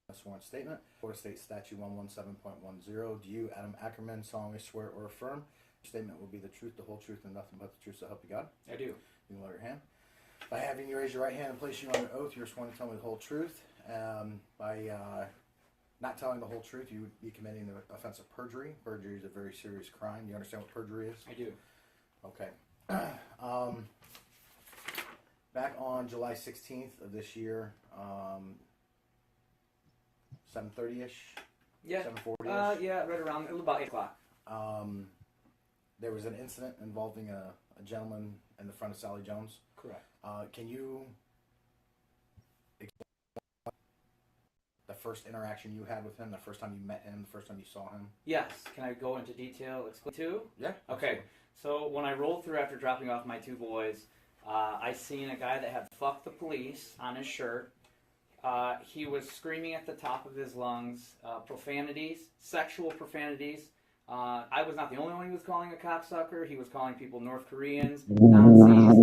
a sworn statement. Florida State Statute 117.10. Do you, Adam Ackerman, solemnly swear or affirm your statement will be the truth, the whole truth, and nothing but the truth, so help you God? I do. You can lower your hand. By having you raise your right hand and place you under oath, you're sworn to tell me the whole truth. By not telling the whole truth, you would be committing the offense of perjury. Perjury is a very serious crime. You understand what perjury is? I do. Okay. Back on July 16th of this year, 7:30ish. Yeah. 7:40ish. Yeah, right around about 8 o'clock. There was an incident involving a gentleman in the front of Sally Jones. Correct. Can you explain the first interaction you had with him, the first time you met him, the first time you saw him? Yes. Can I go into detail? Explain too? Yeah. Okay. So when I rolled through after dropping off my two boys, I seen a guy that had "fuck the police" on his shirt. He was screaming at the top of his lungs, profanities, sexual profanities. I was not the only one he was calling a cocksucker. He was calling people North Koreans, Nazis.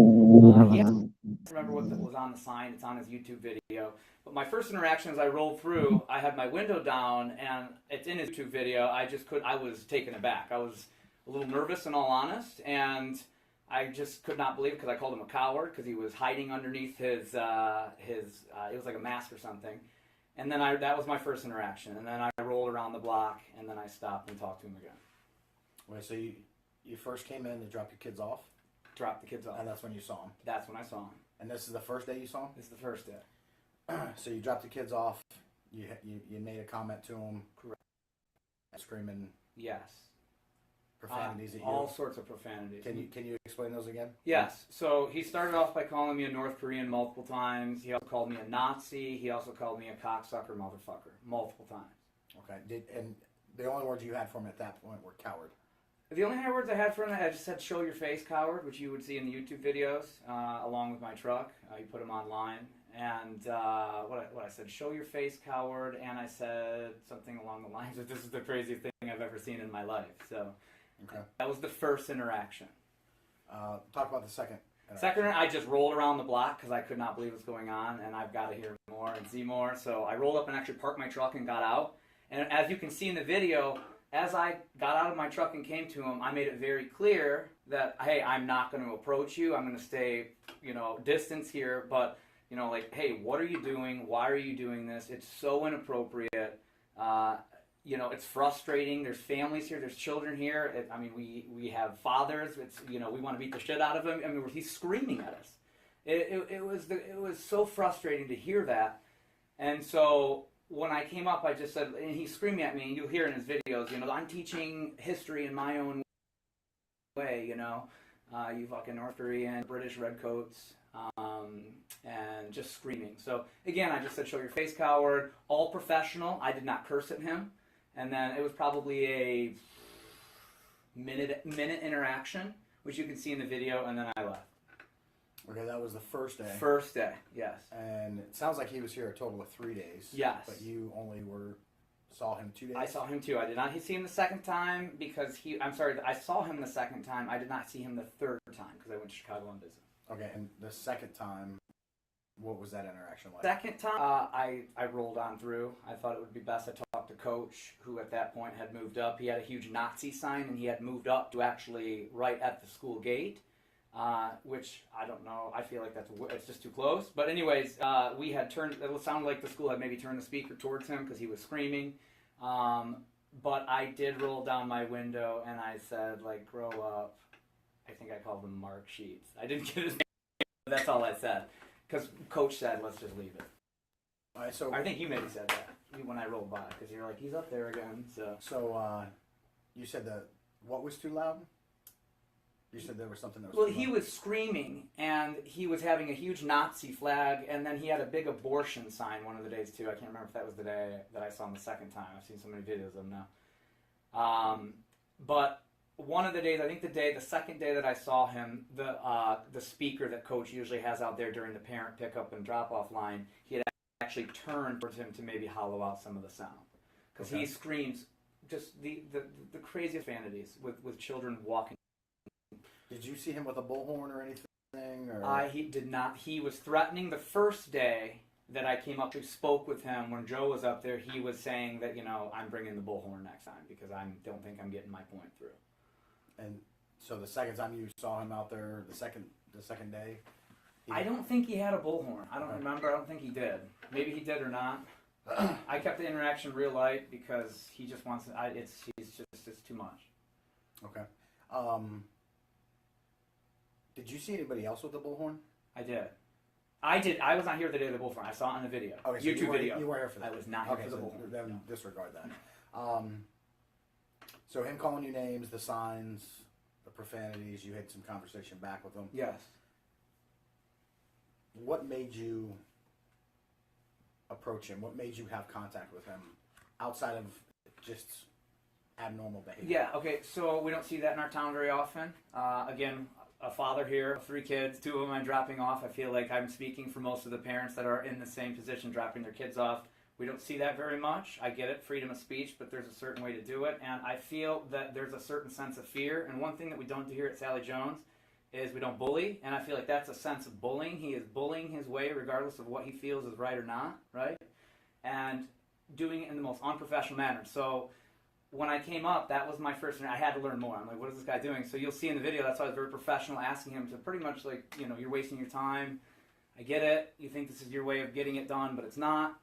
Yeah, I don't remember what was on the sign. It's on his YouTube video. But my first interaction as I rolled through, I had my window down, and it's in his YouTube video. I was taken aback. I was a little nervous, in all honest, and I just could not believe it because I called him a coward because he was hiding underneath his it was like a mask or something. And then that was my first interaction. And then I rolled around the block, and then I stopped and talked to him again. Wait, so you first came in to drop your kids off? dropped the kids off. And that's when you saw him. That's when I saw him. And this is the first day you saw him? This is the first day. So you dropped the kids off. You made a comment to him. Correct. Screaming. Yes. Profanities at you. All sorts of profanities. Can you explain those again? Yes. So he started off by calling me a North Korean multiple times. He also called me a Nazi. He also called me a cocksucker motherfucker multiple times. Okay. And the only words you had for him at that point were coward. The only words I had for him, I just said, "Show your face, coward," which you would see in the YouTube videos, along with my truck. You put them online. And what I said, "Show your face, coward," and I said something along the lines of, "This is the craziest thing I've ever seen in my life." So that was the first interaction. Talk about the second. Second, I just rolled around the block because I could not believe what's going on, and I've got to hear more and see more. So I rolled up and actually parked my truck and got out. And as you can see in the video, as I got out of my truck and came to him, I made it very clear that, hey, I'm not going to approach you. I'm going to stay, distance here. But, like, hey, what are you doing? Why are you doing this? It's so inappropriate. It's frustrating. There's families here. There's children here. We have fathers. It's, we want to beat the shit out of him. He's screaming at us. It was so frustrating to hear that. And so when I came up, I just said, and he's screaming at me, and you'll hear in his videos, I'm teaching history in my own way, you fucking North Korean, British redcoats, and just screaming. So again, I just said, "Show your face, coward," all professional. I did not curse at him. And then it was probably a minute interaction, which you can see in the video, and then I left. Okay, that was the first day. First day, yes. And it sounds like he was here a total of 3 days. Yes. But you only saw him 2 days? I saw him 2. I did not see him the second time because I saw him the second time. I did not see him the third time because I went to Chicago on business. Okay, and the second time, what was that interaction like? Second time, I rolled on through. I thought it would be best to talk to Coach, who at that point had moved up. He had a huge Nazi sign, and he had moved up to actually right at the school gate, which I don't know. I feel like it's just too close. But anyways, we had turned. It sounded like the school had maybe turned the speaker towards him because he was screaming. But I did roll down my window, and I said, like, "Grow up." I think I called them Mark Sheets. I didn't get his name, but that's all I said. Because Coach said, "Let's just leave it." All right, so I think you maybe said that when I rolled by, because you're like, "He's up there again." So you said what was too loud? You said there was something that was Well, too he loud. was screaming, and he was having a huge Nazi flag, and then he had a big abortion sign one of the days, too. I can't remember if that was the day that I saw him the second time. I've seen so many videos of him now. But one of the days, I think the second day that I saw him, the speaker that Coach usually has out there during the parent pickup and drop-off line, he had actually turned towards him to maybe hollow out some of the sound. Because he screams just the craziest vanities with children walking. Did you see him with a bullhorn or anything? Or? He did not. He was threatening the first day that I came up and spoke with him when Joe was up there. He was saying that, I'm bringing the bullhorn next time because I don't think I'm getting my point through. And so the second time you saw him out there, the second day? I don't think he had a bullhorn. I don't remember. I don't think he did. Maybe he did or not. I kept the interaction real light because he just wants to, it's too much. Okay. Did you see anybody else with a bullhorn? I did. I was not here the day of the bullhorn. I saw it on the video. Okay, so YouTube video. You were here for that. I was not here for the so bullhorn. then No. disregard that. So him calling you names, the signs, the profanities, you had some conversation back with him. Yes. What made you approach him? What made you have contact with him outside of just abnormal behavior? Yeah, okay, so we don't see that in our town very often. Again, a father here, 3 kids, 2 of them I'm dropping off. I feel like I'm speaking for most of the parents that are in the same position dropping their kids off. We don't see that very much. I get it, freedom of speech, but there's a certain way to do it. And I feel that there's a certain sense of fear. And one thing that we don't do here at Sally Jones is we don't bully. And I feel like that's a sense of bullying. He is bullying his way regardless of what he feels is right or not, right? And doing it in the most unprofessional manner. So when I came up, that was my first, I had to learn more. I'm like, what is this guy doing? So you'll see in the video, that's why I was very professional, asking him to pretty much like, you're wasting your time. I get it. You think this is your way of getting it done, but it's not.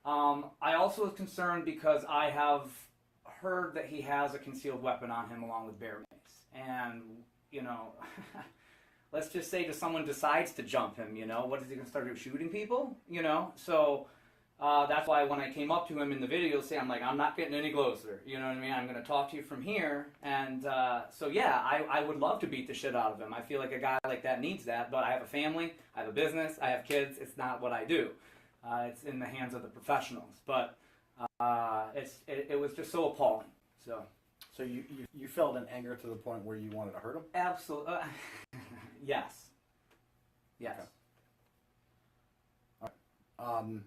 I also was concerned because I have heard that he has a concealed weapon on him along with bear mace. And, let's just say someone decides to jump him, you know, what is he going to start shooting people, you know? So that's why when I came up to him in the video, I'm like, I'm not getting any closer, you know what I mean? I'm going to talk to you from here. And so yeah, I would love to beat the shit out of him. I feel like a guy like that needs that, but I have a family, I have a business, I have kids. It's not what I do. It's in the hands of the professionals. But it was just so appalling. So you felt an anger to the point where you wanted to hurt him? Absolutely. Yes. Yes. Okay. All right.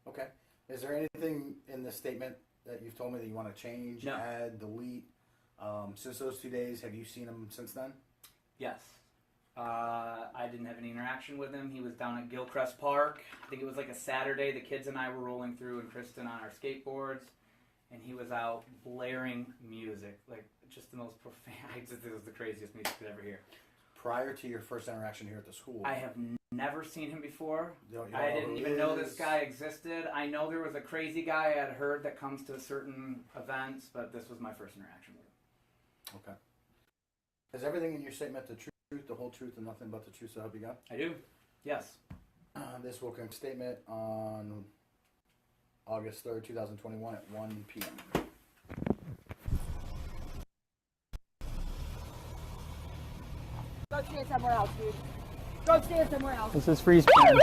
Okay. Is there anything in this statement that you've told me that you want to change, No. add, delete? Since those 2 days, have you seen him since then? Yes. I didn't have any interaction with him. He was down at Gilchrist Park. I think it was like a Saturday. The kids and I were rolling through, and Kristen on our skateboards. And he was out blaring music, like just the most profane. It was the craziest music you could ever hear. Prior to your first interaction here at the school, I have never seen him before. you don't I know didn't who even he know is? this guy existed. I know there was a crazy guy I had heard that comes to certain events, but this was my first interaction with him. Okay. Is everything in your statement the truth, the whole truth, and nothing but the truth, so help you God? I do. Yes. This will conclude statement on August 3rd, 2021 at 1 p.m. Go stand somewhere else, dude. Go stand somewhere else. This is freeze pen.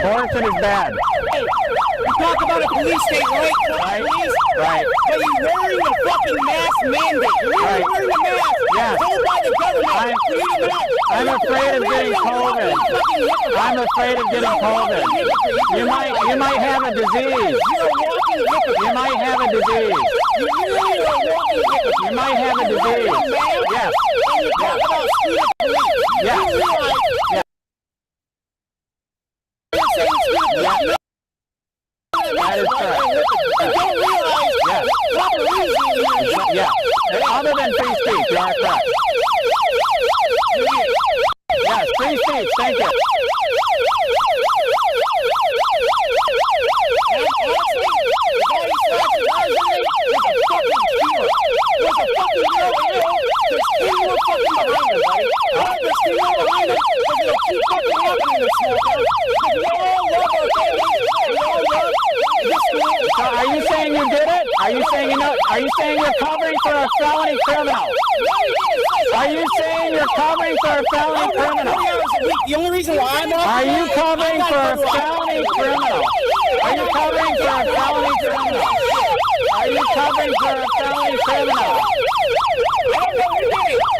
Abortion is bad. Hey, you talk about a police state, right? Right. Police, Right. but you're wearing a fucking mask mandate. You're Right. wearing a mask. Yes. Told by the government. I'm afraid of getting COVID. I'm afraid of getting COVID. You might have a disease. You're a walking hypocrite. You might have a disease. You really are a walking hypocrite. You might have a disease. Yes. And you talk about screw the police. Yes. You realize Yes. you're saying screw the police. That is correct. You don't realize Yes. proper reasoning. Yes. Other than free speech, you are correct. Yes, free speech. Thank you. So are you saying you did it? Are you saying are you saying you're covering for a felony criminal? Are you saying you're covering for a felony criminal? The only reason why I'm Are you covering for a felony criminal? Are you covering for a felony criminal? Are you covering for a felony criminal?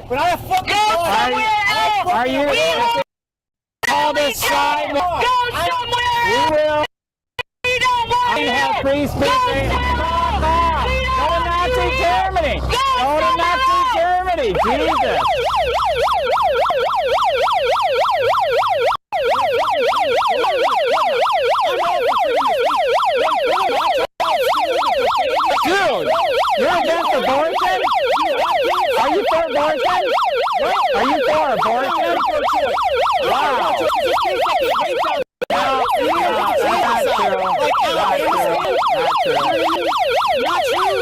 But I have fucking Are you call this side? Go somewhere! We will. We have free speech. Go to Nazi Germany. Go to Nazi Germany. Jesus. Dude, you're against abortion? Are you for abortion? Are you for abortion? Wow. No, that's not true. Not true. Not true.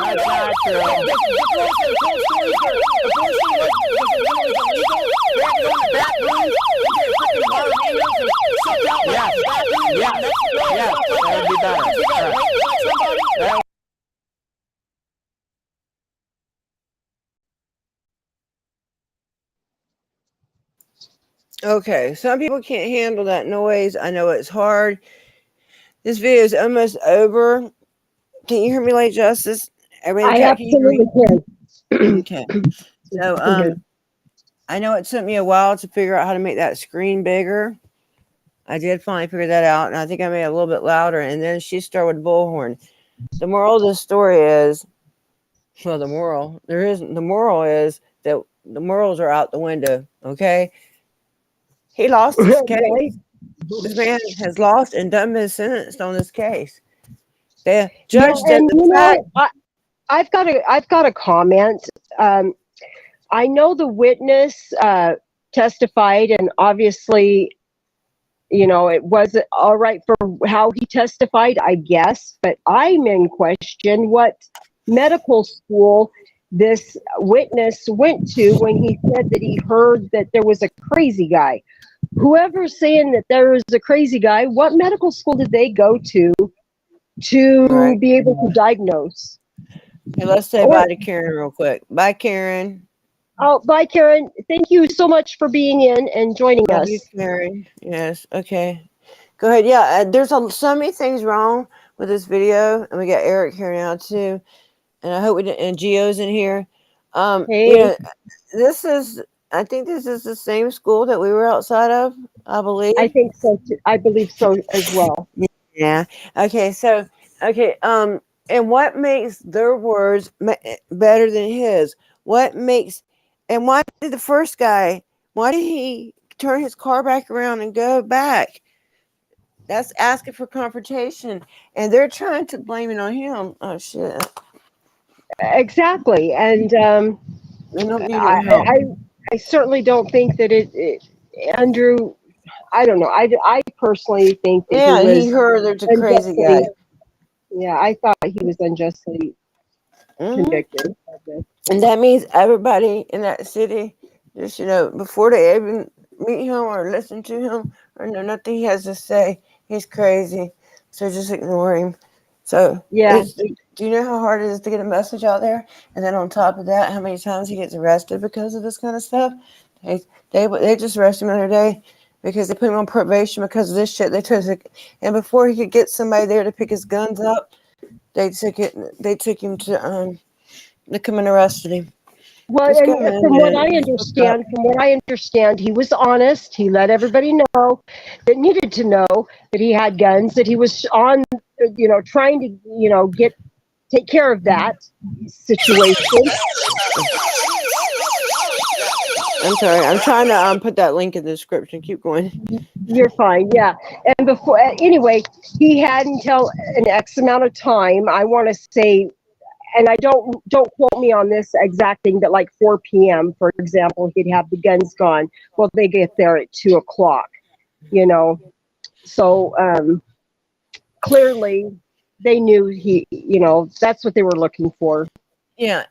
That's not true. Yes. Yes. Yes. That would be better. That Okay, some people can't handle that noise. I know it's hard. This video is almost over. Can you hear me, Lady Justice? Everybody in I chat, can you hear absolutely me? can. Okay. So, Okay. I know it took me a while to figure out how to make that screen bigger. I did finally figure that out, and I think I made it a little bit louder. And then she started with bullhorn. The moral of the story is, well, the moral is that the morals are out the window. Okay, he lost his case. Okay. This man has lost and done been sentenced on this case. The Yeah, judge did and the you fact. know, I've got a comment. I know the witness testified, and obviously, you know, it wasn't all right for how he testified, I guess. But I'm in question what medical school this witness went to when he said that he heard that there was a crazy guy. Whoever's saying that there was a crazy guy, what medical school did they go to Right. be able to diagnose? Okay, let's say Or, bye to Karen real quick. Bye, Karen. oh, bye, Karen. Thank you so much for being in and joining Love us. you, Karen. Yes. Okay. Go ahead. Yeah. There's so many things wrong with this video, and we got Eric here now too. And I hope we didn't, and Gio's in here. Hey. You know, I think this is the same school that we were outside of, I believe. I think so too. I believe so as well. Yeah. Okay. So, okay. And what makes their words better than his? What makes, and why did the first guy, why did he turn his car back around and go back? That's asking for confrontation. And they're trying to blame it on him. Oh, shit. Exactly. And They don't need our help. I certainly don't think that Andrew, I don't know. I personally think that Yeah, he was he heard there's a crazy guy. Yeah, I thought he was unjustly convicted. And that means everybody in that city, just, before they even meet him or listen to him or know nothing he has to say, he's crazy. So just ignore him. So, Yeah. do you know how hard it is to get a message out there? And then on top of that, how many times he gets arrested because of this kind of stuff? They just arrested him the other day because they put him on probation because of this shit. They took it, and before he could get somebody there to pick his guns up, they took him to come and arrested him. Well, and from what I understand, he was honest. He let everybody know that needed to know that he had guns, that he was on, trying to, take care of that situation. I'm sorry. I'm trying to put that link in the description. Keep going. You're fine. Yeah. And before, anyway, he had until an X amount of time. I want to say, and I don't quote me on this exact thing, but like 4 p.m., for example, he'd have the guns gone. Well, they get there at 2 o'clock, So clearly they knew that's what they were looking for. Yeah.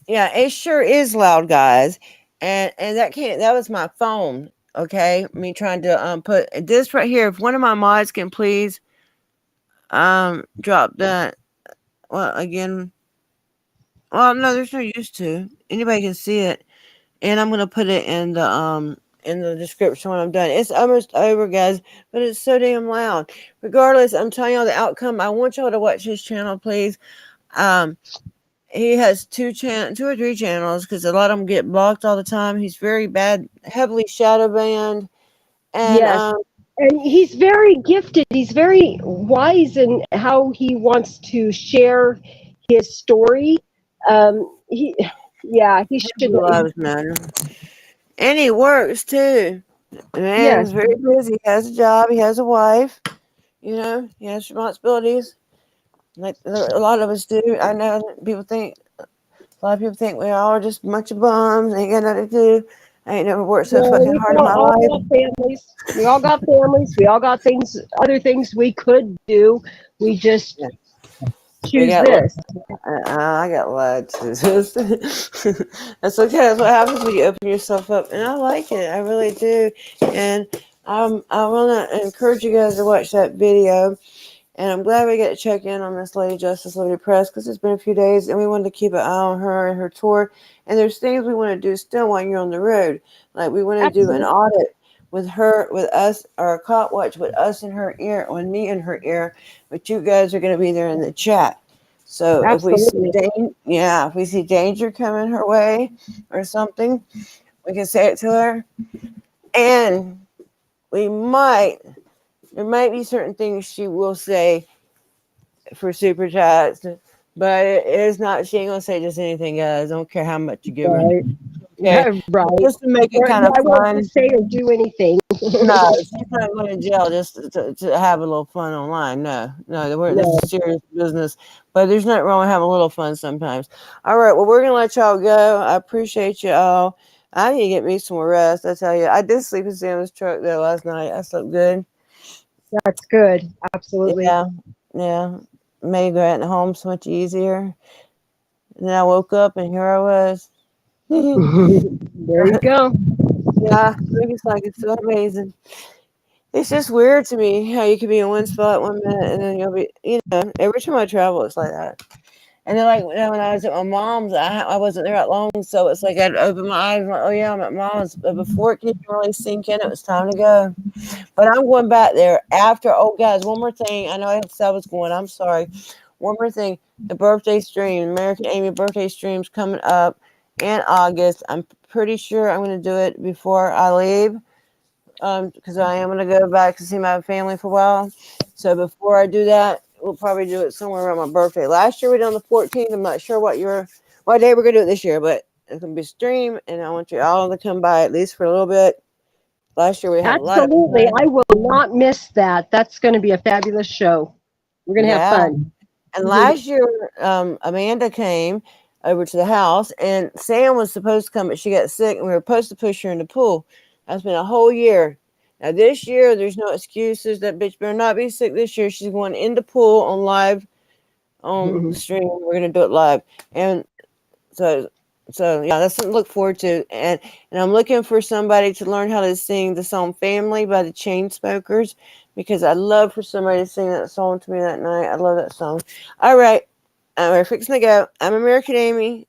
Yeah. It sure is loud, guys. And that was my phone. Okay. Me trying to put this right here. If one of my mods can please drop that. Well, again. Well, no, there's no use to. Anybody can see it. And I'm gonna put it in the description when I'm done. It's almost over, guys, but it's so damn loud. Regardless, I'm telling y'all the outcome. I want y'all to watch his channel, please. He has two or three channels because a lot of them get blocked all the time. He's very bad, heavily shadow banned, and Yes. And he's very gifted. He's very wise in how he wants to share his story. He should. loves man, and he works too. The man's very busy. He has a job. He has a wife. He has responsibilities, like a lot of us do. I know a lot of people think we all are just a bunch of bums. Ain't got nothing to do. I ain't never worked so fucking hard in my life. We all got families. We all got other things we could do. We just choose this. I got lied to. That's okay. That's what happens when you open yourself up. And I like it. I really do. And I want to encourage you guys to watch that video. And I'm glad we get to check in on this Lady Justice Liberty Press because it's been a few days and we wanted to keep an eye on her and her tour. And there's things we want to do still while you're on the road. Like we want to do an audit. with her, with us, or a cop watch with us in her ear, with me in her ear, but you guys are going to be there in the chat. So if we see if we see danger coming her way or something, we can say it to her. And there might be certain things she will say for super chats, but it is not, she ain't gonna say just anything, guys. I don't care how much you give her. Right. Okay. Right. Just to make it kind of I won't fun. say or do anything. No, she's not going to jail just to have a little fun online. No, this is serious business. But there's nothing wrong with having a little fun sometimes. All right, well, we're going to let y'all go. I appreciate you all. I need to get me some more rest, I tell you. I did sleep in Sam's truck there last night. I slept good. That's good. Absolutely. Yeah. Made getting home so much easier. And then I woke up and here I was. There you go. Yeah, it's like it's so amazing. It's just weird to me how you can be in one spot 1 minute and then you'll be, every time I travel, it's like that. And then, like, when I was at my mom's, I wasn't there that long, so it's like I'd open my eyes and like, oh yeah, I'm at mom's. But before it could even really sink in, it was time to go. But I'm going back there after. Oh, guys, one more thing. I know I said I was going. I'm sorry. One more thing. The birthday stream, American Amy birthday stream's coming up in August. I'm pretty sure I'm going to do it before I leave. Because I am going to go back to see my family for a while. So before I do that, we'll probably do it somewhere around my birthday. Last year we did on the 14th. I'm not sure what day we're going to do it this year, but it's going to be a stream, and I want you all to come by at least for a little bit. Last year we had a lot of Absolutely. fun. I will not miss that. That's going to be a fabulous show. We're going to have fun. And last year, Amanda came over to the house, and Sam was supposed to come, but she got sick, and we were supposed to push her in the pool. That's been a whole year. Now, this year, there's no excuses. That bitch better not be sick this year. She's going in the pool on live on the stream. We're going to do it live. And so yeah, that's something to look forward to. And I'm looking for somebody to learn how to sing the song Family by the Chainsmokers, because I'd love for somebody to sing that song to me that night. I love that song. All right. We're fixing to go. I'm American Amy.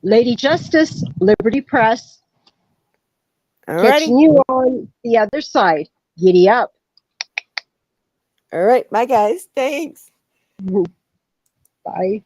Lady Justice, Liberty Press. Alrighty. Catching you on the other side. Giddy up. All right. Bye, guys. Thanks. Bye.